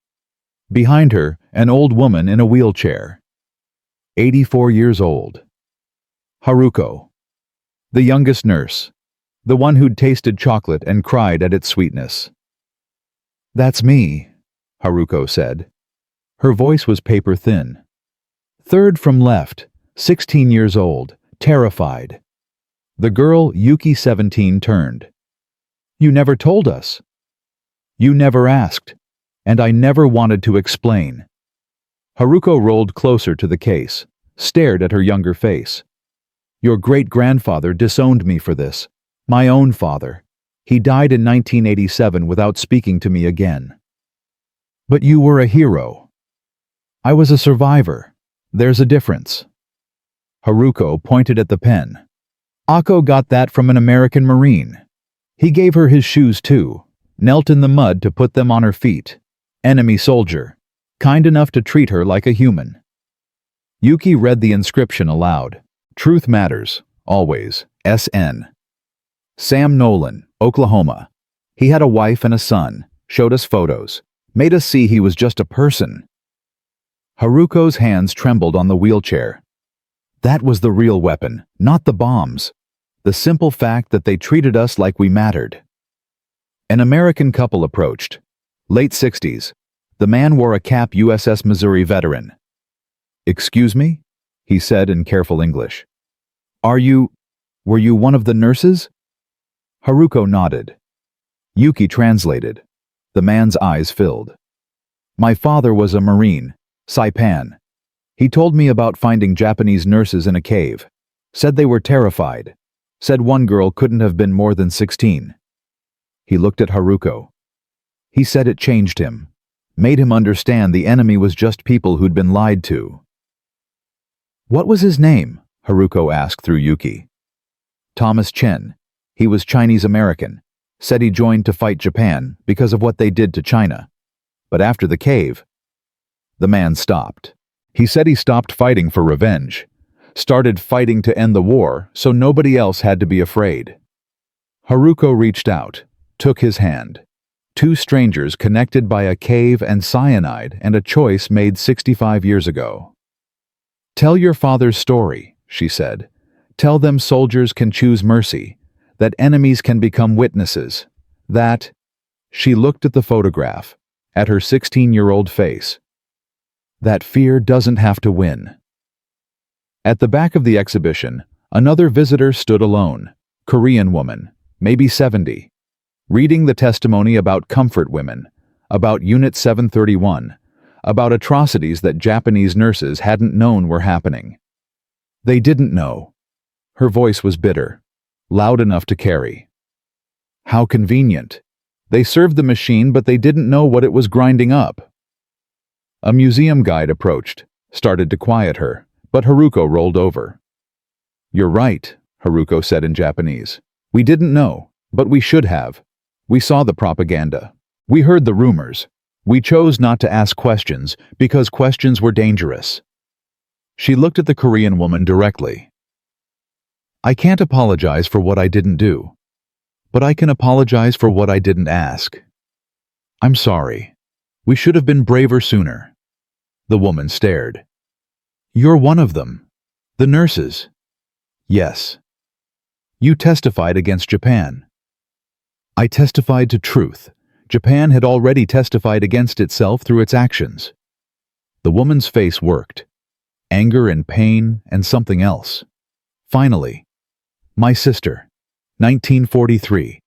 Behind her, an old woman in a wheelchair. 84 years old. Haruko. The youngest nurse. The one who'd tasted chocolate and cried at its sweetness. That's me, Haruko said. Her voice was paper thin. Third from left, 16 years old, terrified. The girl, Yuki 17, turned. You never told us. You never asked, and I never wanted to explain. Haruko rolled closer to the case, stared at her younger face. Your great-grandfather disowned me for this. My own father. He died in 1987 without speaking to me again. But you were a hero. I was a survivor. There's a difference. Haruko pointed at the pen. Ako got that from an American Marine. He gave her his shoes too, knelt in the mud to put them on her feet. Enemy soldier, kind enough to treat her like a human. Yuki read the inscription aloud. Truth Matters, Always, SN. Sam Nolan, Oklahoma. He had a wife and a son, showed us photos, made us see he was just a person. Haruko's hands trembled on the wheelchair. That was the real weapon, not the bombs. The simple fact that they treated us like we mattered. An American couple approached. Late 60s. The man wore a cap USS Missouri veteran. Excuse me? He said in careful English. Were you one of the nurses? Haruko nodded. Yuki translated. The man's eyes filled. My father was a Marine, Saipan. He told me about finding Japanese nurses in a cave. Said they were terrified. Said one girl couldn't have been more than 16. He looked at Haruko. He said it changed him. Made him understand the enemy was just people who'd been lied to. What was his name? Haruko asked through Yuki. Thomas Chen. He was Chinese-American. Said he joined to fight Japan because of what they did to China. But after the cave, the man stopped. He said he stopped fighting for revenge. Started fighting to end the war so nobody else had to be afraid. Haruko reached out, took his hand. Two strangers connected by a cave and cyanide and a choice made 65 years ago. Tell your father's story, she said. Tell them soldiers can choose mercy, that enemies can become witnesses, that... She looked at the photograph, at her 16-year-old face. That fear doesn't have to win. At the back of the exhibition, another visitor stood alone, Korean woman, maybe 70, reading the testimony about comfort women, about Unit 731, about atrocities that Japanese nurses hadn't known were happening. They didn't know. Her voice was bitter, loud enough to carry. How convenient. They served the machine, but they didn't know what it was grinding up. A museum guide approached, started to quiet her, but Haruko rolled over. You're right, Haruko said in Japanese. We didn't know, but we should have. We saw the propaganda. We heard the rumors. We chose not to ask questions because questions were dangerous. She looked at the Korean woman directly. I can't apologize for what I didn't do, but I can apologize for what I didn't ask. I'm sorry. We should have been braver sooner. The woman stared. You're one of them. The nurses. Yes. You testified against Japan. I testified to truth. Japan had already testified against itself through its actions. The woman's face worked. Anger and pain and something else. Finally, my sister, 1943,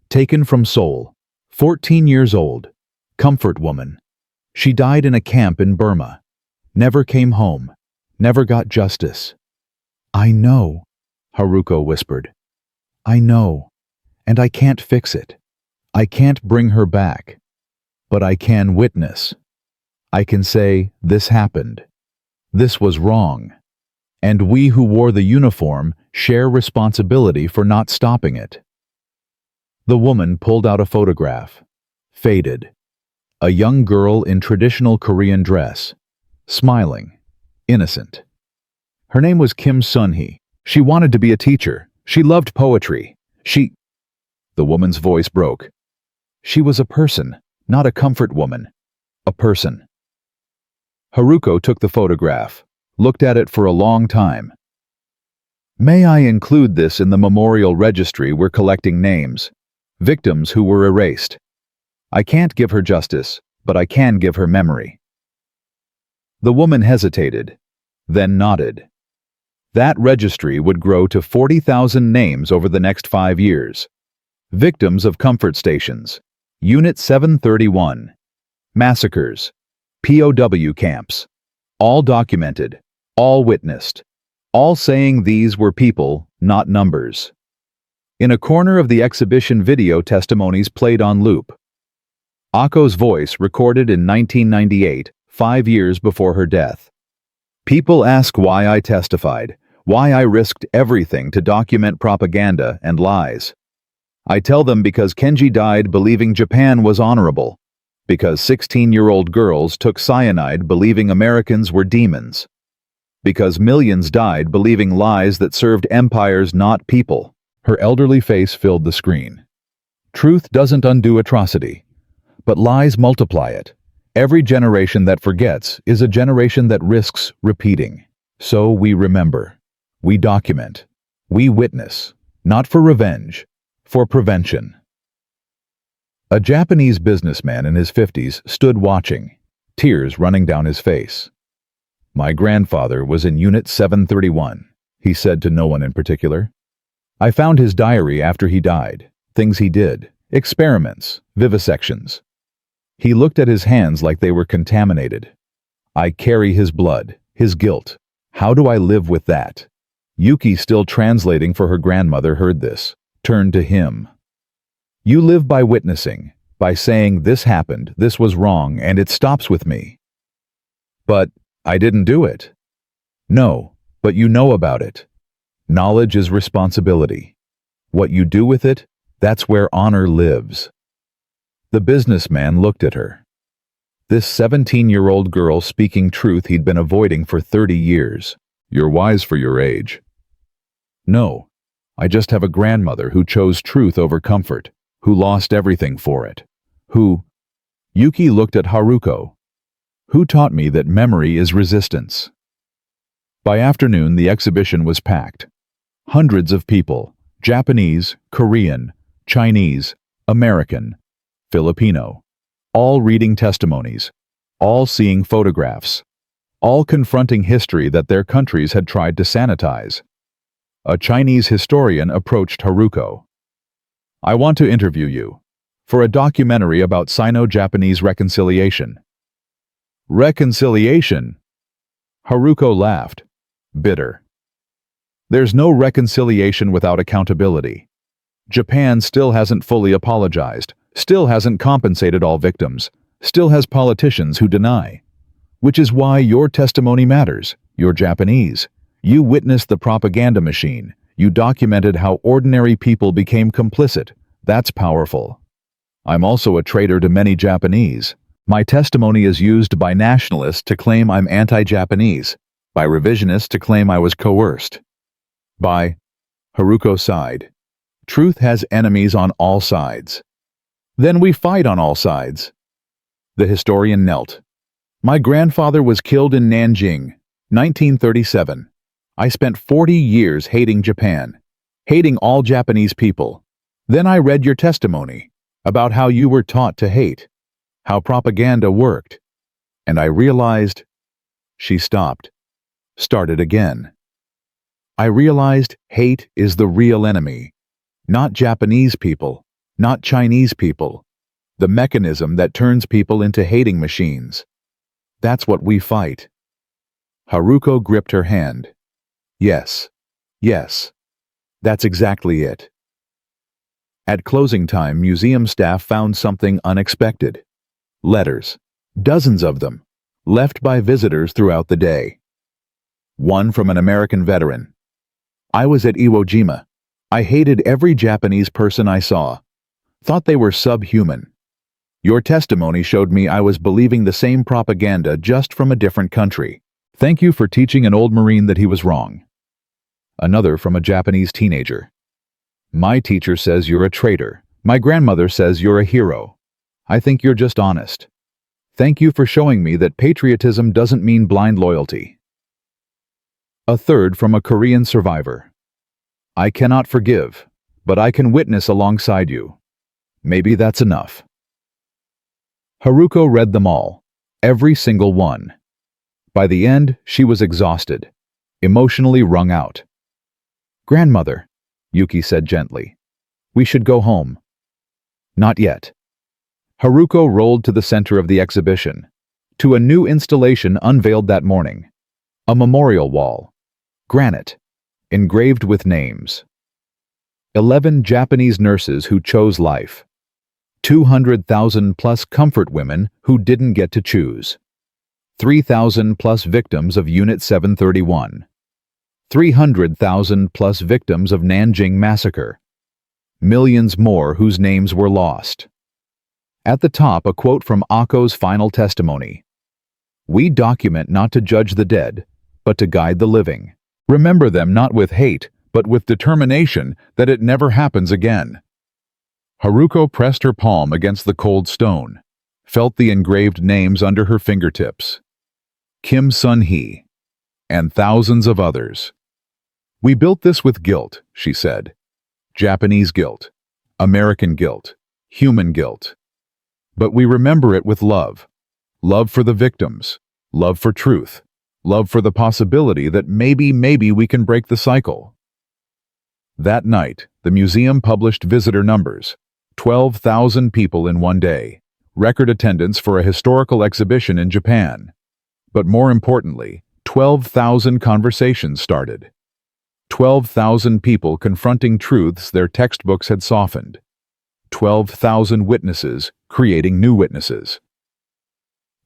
taken from Seoul, 14 years old, comfort woman. She died in a camp in Burma. Never came home. Never got justice. I know, Haruko whispered. I know, and I can't fix it. I can't bring her back. But I can witness. I can say, this happened. This was wrong. And we who wore the uniform share responsibility for not stopping it. The woman pulled out a photograph. Faded. A young girl in traditional Korean dress. Smiling. Innocent. Her name was Kim Sun-hee. She wanted to be a teacher. She loved poetry. The woman's voice broke. She was a person, not a comfort woman. A person. Haruko took the photograph, looked at it for a long time. May I include this in the memorial registry? We're collecting names. Victims who were erased. I can't give her justice, but I can give her memory. The woman hesitated, then nodded. That registry would grow to 40,000 names over the next 5 years. Victims of comfort stations, Unit 731, massacres, POW camps, all documented, all witnessed, all saying these were people, not numbers. In a corner of the exhibition, video testimonies played on loop. Ako's voice recorded in 1998, 5 years before her death. People ask why I testified, why I risked everything to document propaganda and lies. I tell them because Kenji died believing Japan was honorable, because 16-year-old girls took cyanide believing Americans were demons, because millions died believing lies that served empires, not people. Her elderly face filled the screen. Truth doesn't undo atrocity, but lies multiply it. Every generation that forgets is a generation that risks repeating. So we remember. We document. We witness. Not for revenge, for prevention. A Japanese businessman in his 50s stood watching, tears running down his face. My grandfather was in Unit 731, he said to no one in particular. I found his diary after he died, things he did, experiments, vivisections. He looked at his hands like they were contaminated. I carry his blood, his guilt. How do I live with that? Yuki, still translating for her grandmother, heard this, turned to him. You live by witnessing, by saying this happened, this was wrong, and it stops with me. But I didn't do it. No, but you know about it. Knowledge is responsibility. What you do with it, that's where honor lives. The businessman looked at her. This 17-year-old girl speaking truth he'd been avoiding for 30 years. You're wise for your age. No, I just have a grandmother who chose truth over comfort, who lost everything for it. Yuki looked at Haruko. Who taught me that memory is resistance? By afternoon, the exhibition was packed. Hundreds of people, Japanese, Korean, Chinese, American, Filipino, all reading testimonies, all seeing photographs, all confronting history that their countries had tried to sanitize. A Chinese historian approached Haruko. I want to interview you for a documentary about Sino-Japanese reconciliation. Reconciliation? Haruko laughed, bitter. There's no reconciliation without accountability. Japan still hasn't fully apologized, still hasn't compensated all victims, still has politicians who deny. Which is why your testimony matters. You're Japanese. You witnessed the propaganda machine. You documented how ordinary people became complicit. That's powerful. I'm also a traitor to many Japanese. My testimony is used by nationalists to claim I'm anti-Japanese, by revisionists to claim I was coerced. Haruko sighed. Truth has enemies on all sides. Then we fight on all sides. The historian knelt. My grandfather was killed in Nanjing, 1937. I spent 40 years hating Japan, hating all Japanese people. Then I read your testimony about how you were taught to hate, how propaganda worked, and I realized. She stopped, started again. I realized hate is the real enemy, not Japanese people, not Chinese people, the mechanism that turns people into hating machines. That's what we fight. Haruko gripped her hand. Yes, that's exactly it. At closing time, museum staff found something unexpected. Letters, dozens of them, left by visitors throughout the day. One from an American veteran. I was at Iwo Jima. I hated every Japanese person I saw. Thought they were subhuman. Your testimony showed me I was believing the same propaganda just from a different country. Thank you for teaching an old Marine that he was wrong. Another from a Japanese teenager. My teacher says you're a traitor. My grandmother says you're a hero. I think you're just honest. Thank you for showing me that patriotism doesn't mean blind loyalty. A third from a Korean survivor. I cannot forgive, but I can witness alongside you. Maybe that's enough. Haruko read them all, every single one. By the end, she was exhausted, emotionally wrung out. Grandmother, Yuki said gently, we should go home. Not yet. Haruko rolled to the center of the exhibition, to a new installation unveiled that morning. A memorial wall, granite, engraved with names. 11 Japanese nurses who chose life. 200,000 plus comfort women who didn't get to choose. 3,000 plus victims of Unit 731. 300,000 plus victims of Nanjing massacre. Millions more whose names were lost. At the top, a quote from Ako's final testimony. We document not to judge the dead, but to guide the living. Remember them not with hate, but with determination that it never happens again. Haruko pressed her palm against the cold stone, felt the engraved names under her fingertips. Kim Sun-hee, and thousands of others. We built this with guilt, she said. Japanese guilt, American guilt, human guilt. But we remember it with love. Love for the victims, love for truth, love for the possibility that maybe we can break the cycle. That night, the museum published visitor numbers. 12,000 people in one day, record attendance for a historical exhibition in Japan. But more importantly, 12,000 conversations started. 12,000 people confronting truths their textbooks had softened. 12,000 witnesses creating new witnesses.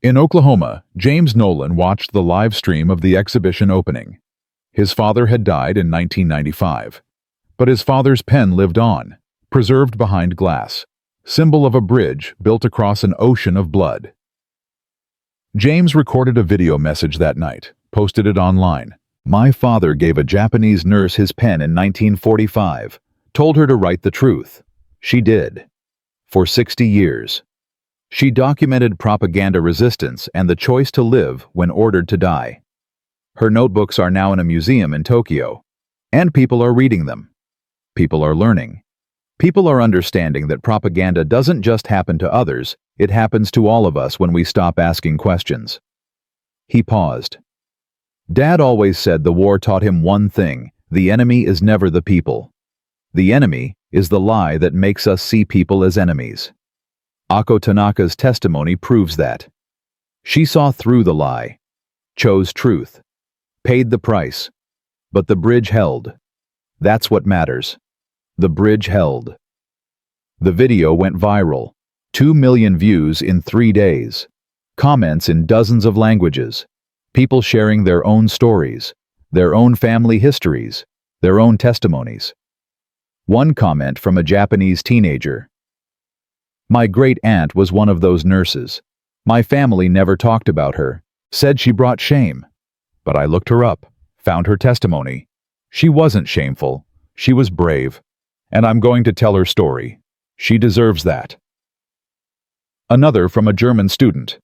In Oklahoma, James Nolan watched the live stream of the exhibition opening. His father had died in 1995. But his father's pen lived on, preserved behind glass, symbol of a bridge built across an ocean of blood. James recorded a video message that night, posted it online. "My father gave a Japanese nurse his pen in 1945, told her to write the truth. She did. For 60 years. She documented propaganda resistance and the choice to live when ordered to die. Her notebooks are now in a museum in Tokyo, and people are reading them. People are learning. People are understanding that propaganda doesn't just happen to others, it happens to all of us when we stop asking questions." He paused. Dad always said the war taught him one thing: the enemy is never the people. The enemy is the lie that makes us see people as enemies. Ako Tanaka's testimony proves that. She saw through the lie, chose truth, paid the price, but the bridge held. That's what matters. The bridge held. The video went viral. 2 million views in 3 days. Comments in dozens of languages. People sharing their own stories, their own family histories, their own testimonies. One comment from a Japanese teenager. "My great-aunt was one of those nurses. My family never talked about her, said she brought shame. But I looked her up, found her testimony. She wasn't shameful. She was brave. And I'm going to tell her story. She deserves that." Another from a German student.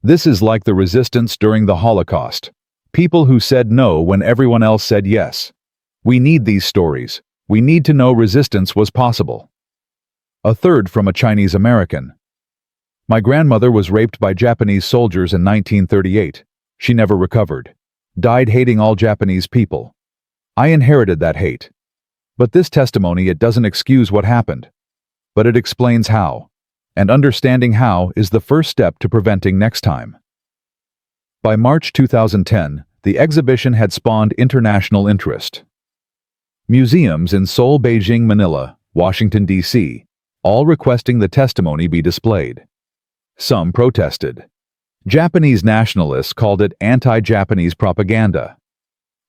"This is like the resistance during the Holocaust. People who said no when everyone else said yes. We need these stories. We need to know resistance was possible." A third from a Chinese American. "My grandmother was raped by Japanese soldiers in 1938. She never recovered. Died hating all Japanese people. I inherited that hate. But this testimony, it doesn't excuse what happened. But it explains how. And understanding how is the first step to preventing next time." By March 2010, the exhibition had spawned international interest. Museums in Seoul, Beijing, Manila, Washington, D.C., all requesting the testimony be displayed. Some protested. Japanese nationalists called it anti-Japanese propaganda.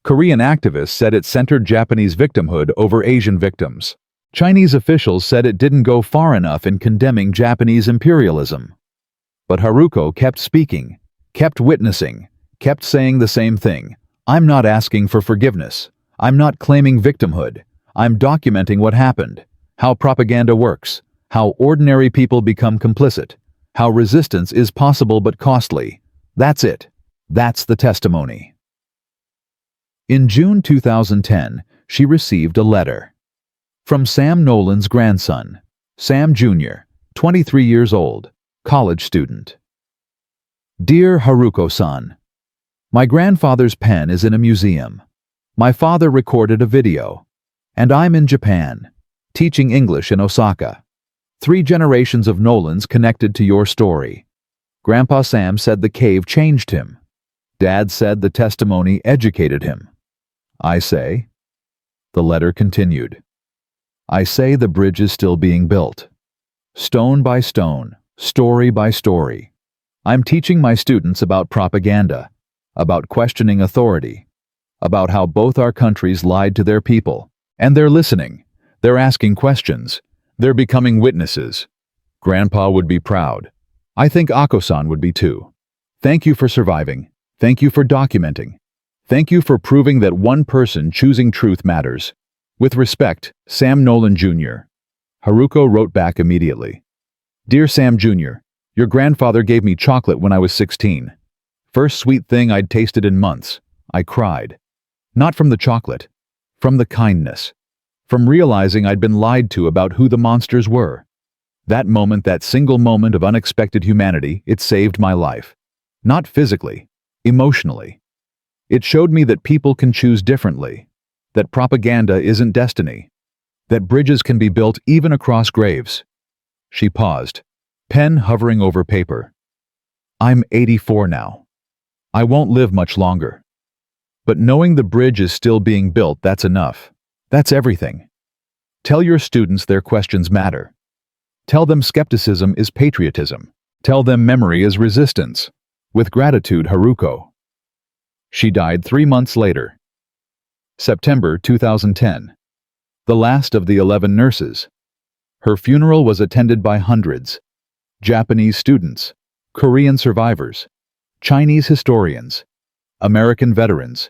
Korean activists said it centered Japanese victimhood over Asian victims. Chinese officials said it didn't go far enough in condemning Japanese imperialism. But Haruko kept speaking, kept witnessing, kept saying the same thing. "I'm not asking for forgiveness. I'm not claiming victimhood. I'm documenting what happened, how propaganda works, how ordinary people become complicit, how resistance is possible but costly. That's it. That's the testimony." In June 2010, she received a letter. From Sam Nolan's grandson, Sam Jr., 23 years old, college student. "Dear Haruko-san, my grandfather's pen is in a museum. My father recorded a video. And I'm in Japan, teaching English in Osaka. 3 generations of Nolans connected to your story. Grandpa Sam said the cave changed him. Dad said the testimony educated him. I say," the letter continued, "I say the bridge is still being built. Stone by stone, story by story. I'm teaching my students about propaganda, about questioning authority, about how both our countries lied to their people, and they're listening, they're asking questions, they're becoming witnesses. Grandpa would be proud. I think Ako-san would be too. Thank you for surviving. Thank you for documenting. Thank you for proving that one person choosing truth matters. With respect, Sam Nolan Jr." Haruko wrote back immediately. "Dear Sam Jr., your grandfather gave me chocolate when I was 16. First sweet thing I'd tasted in months. I cried. Not from the chocolate, from the kindness. From realizing I'd been lied to about who the monsters were. That moment, that single moment of unexpected humanity, it saved my life. Not physically, emotionally. It showed me that people can choose differently. That propaganda isn't destiny. That bridges can be built even across graves." She paused. Pen hovering over paper. I'm 84 now. I won't live much longer. But knowing the bridge is still being built, that's enough. That's everything. Tell your students their questions matter. Tell them skepticism is patriotism. Tell them memory is resistance. With gratitude, Haruko. She died 3 months later. September 2010. The last of the 11 nurses. Her funeral was attended by hundreds. Japanese students, Korean survivors, Chinese historians, American veterans,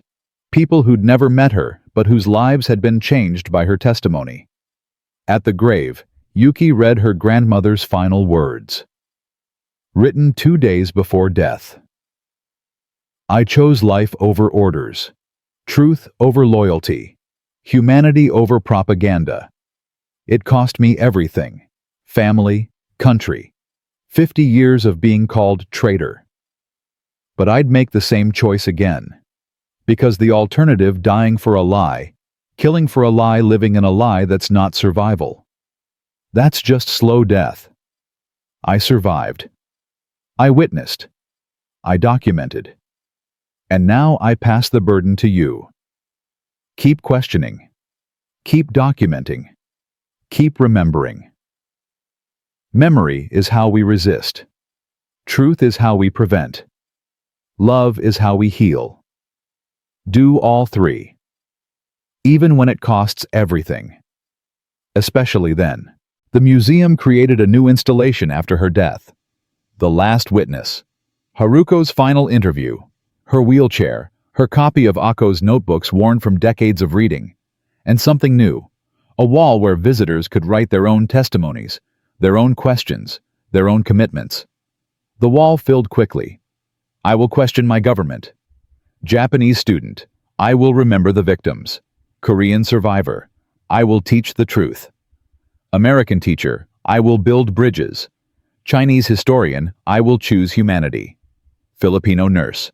people who'd never met her but whose lives had been changed by her testimony. At the grave, Yuki read her grandmother's final words. Written 2 days before death. I chose life over orders, truth over loyalty, humanity over propaganda. It cost me everything, family, country, 50 years of being called traitor. But I'd make the same choice again. Because the alternative, dying for a lie, killing for a lie, living in a lie, that's not survival. That's just slow death. I survived. I witnessed. I documented. And now I pass the burden to you. Keep questioning. Keep documenting. Keep remembering. Memory is how we resist. Truth is how we prevent. Love is how we heal. Do all three. Even when it costs everything. Especially then. The museum created a new installation after her death. The Last Witness. Haruko's final interview. Her wheelchair, her copy of Ako's notebooks worn from decades of reading. And something new. A wall where visitors could write their own testimonies, their own questions, their own commitments. The wall filled quickly. I will question my government. Japanese student. I will remember the victims. Korean survivor. I will teach the truth. American teacher. I will build bridges. Chinese historian. I will choose humanity. Filipino nurse.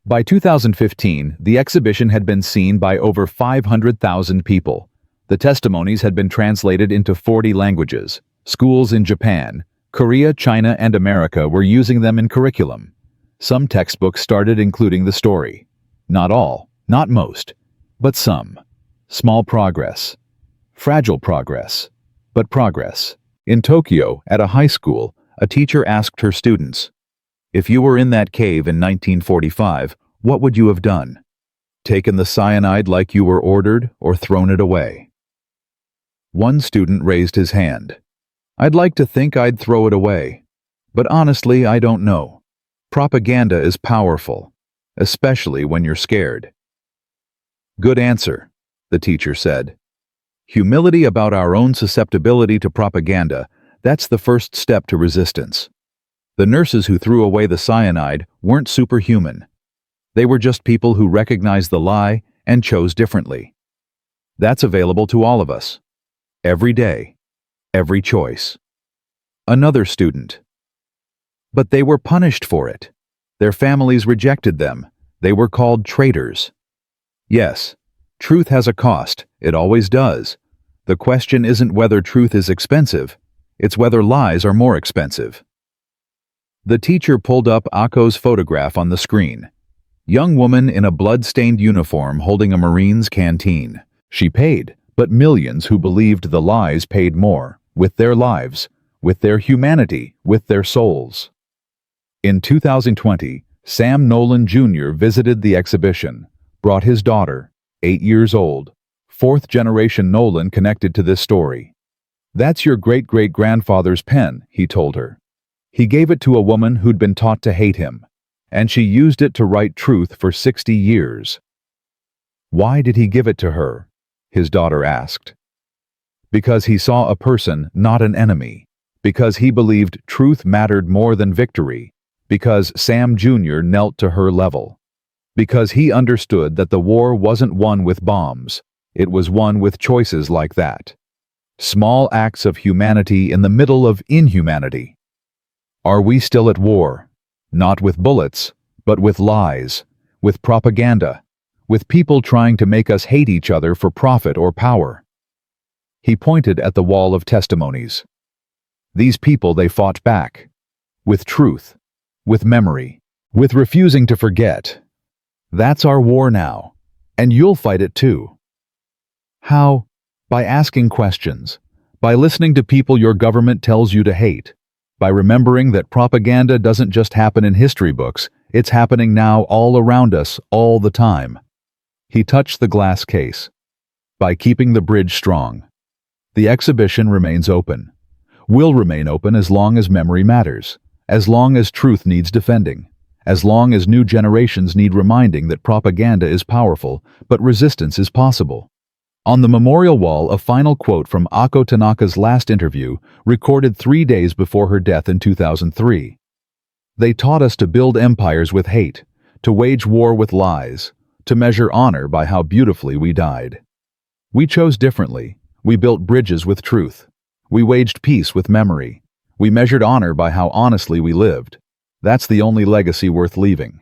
By 2015, the exhibition had been seen by over 500,000 people. The testimonies had been translated into 40 languages. Schools in Japan, Korea, China, and America were using them in curriculum. Some textbooks started including the story. Not all, not most, but some. Small progress. Fragile progress, but progress. In Tokyo, at a high school, a teacher asked her students, "If you were in that cave in 1945, what would you have done? Taken the cyanide like you were ordered or thrown it away?" One student raised his hand. "I'd like to think I'd throw it away. But honestly, I don't know. Propaganda is powerful, especially when you're scared." Good answer, the teacher said. Humility about our own susceptibility to propaganda, that's the first step to resistance. The nurses who threw away the cyanide weren't superhuman. They were just people who recognized the lie and chose differently. That's available to all of us. Every day. Every choice. Another student. But they were punished for it. Their families rejected them. They were called traitors. Yes, truth has a cost. It always does. The question isn't whether truth is expensive. It's whether lies are more expensive. The teacher pulled up Ako's photograph on the screen. Young woman in a blood-stained uniform holding a Marine's canteen. She paid, but millions who believed the lies paid more, with their lives, with their humanity, with their souls. In 2020, Sam Nolan Jr. visited the exhibition, brought his daughter, 8 years old, fourth-generation Nolan connected to this story. "That's your great-great-grandfather's pen," he told her. He gave it to a woman who'd been taught to hate him, and she used it to write truth for 60 years. Why did he give it to her? His daughter asked. Because he saw a person, not an enemy. Because he believed truth mattered more than victory. Because Sam Jr. knelt to her level. Because he understood that the war wasn't won with bombs. It was won with choices like that. Small acts of humanity in the middle of inhumanity. Are we still at war? Not with bullets, but with lies, with propaganda, with people trying to make us hate each other for profit or power. He pointed at the wall of testimonies. These people, they fought back. With truth. With memory. With refusing to forget. That's our war now. And you'll fight it too. How? By asking questions. By listening to people your government tells you to hate. By remembering that propaganda doesn't just happen in history books, it's happening now all around us, all the time. He touched the glass case. By keeping the bridge strong. The exhibition remains open. Will remain open as long as memory matters, as long as truth needs defending, as long as new generations need reminding that propaganda is powerful, but resistance is possible. On the memorial wall, a final quote from Ako Tanaka's last interview, recorded 3 days before her death in 2003. They taught us to build empires with hate, to wage war with lies, to measure honor by how beautifully we died. We chose differently. We built bridges with truth. We waged peace with memory. We measured honor by how honestly we lived. That's the only legacy worth leaving.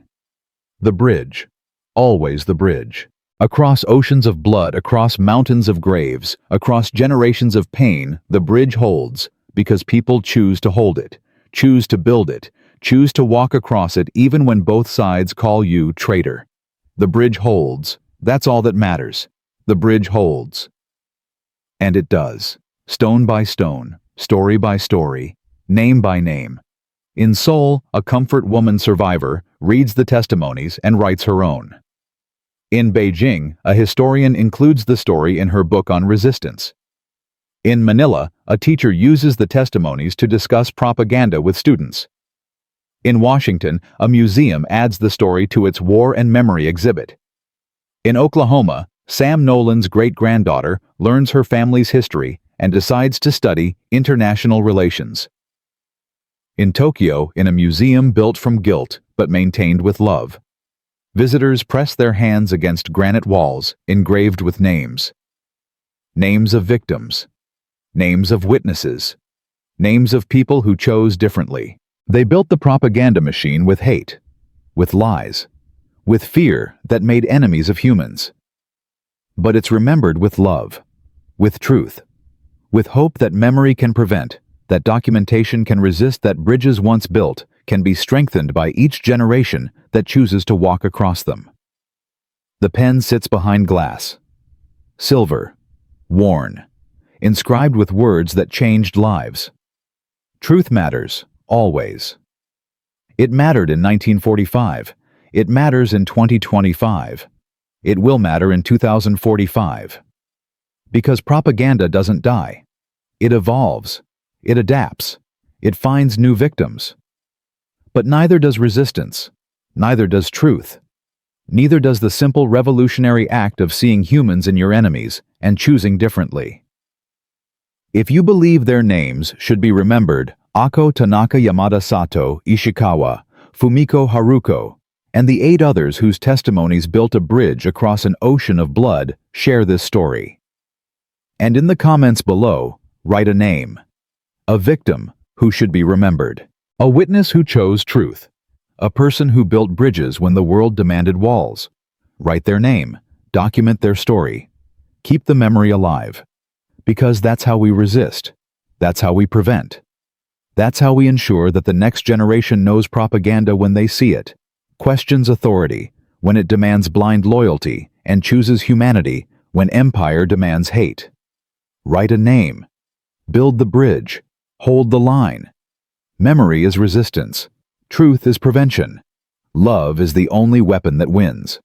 The bridge. Always the bridge. Across oceans of blood, across mountains of graves, across generations of pain, the bridge holds, because people choose to hold it, choose to build it, choose to walk across it even when both sides call you traitor. The bridge holds. That's all that matters. The bridge holds. And it does. Stone by stone, story by story, name by name. In Seoul, a comfort woman survivor reads the testimonies and writes her own. In Beijing, a historian includes the story in her book on resistance. In Manila, a teacher uses the testimonies to discuss propaganda with students. In Washington, a museum adds the story to its War and Memory exhibit. In Oklahoma, Sam Nolan's great-granddaughter learns her family's history and decides to study international relations. In Tokyo, in a museum built from guilt but maintained with love, visitors press their hands against granite walls engraved with names. Names of victims. Names of witnesses. Names of people who chose differently. They built the propaganda machine with hate, with lies, with fear that made enemies of humans. But it's remembered with love, with truth, with hope that memory can prevent, that documentation can resist, that bridges once built can be strengthened by each generation that chooses to walk across them. The pen sits behind glass. Silver, worn, inscribed with words that changed lives. Truth matters, always. It mattered in 1945. It matters in 2025. It will matter in 2045. Because propaganda doesn't die. It evolves. It adapts. It finds new victims. But neither does resistance. Neither does truth. Neither does the simple revolutionary act of seeing humans in your enemies and choosing differently. If you believe their names should be remembered, Ako Tanaka, Yamada Sato, Ishikawa, Fumiko Haruko, and the 8 others whose testimonies built a bridge across an ocean of blood share this story. And in the comments below, write a name. A victim who should be remembered. A witness who chose truth. A person who built bridges when the world demanded walls. Write their name. Document their story. Keep the memory alive. Because that's how we resist. That's how we prevent. That's how we ensure that the next generation knows propaganda when they see it, questions authority when it demands blind loyalty, and chooses humanity when empire demands hate. Write a name. Build the bridge. Hold the line. Memory is resistance. Truth is prevention. Love is the only weapon that wins.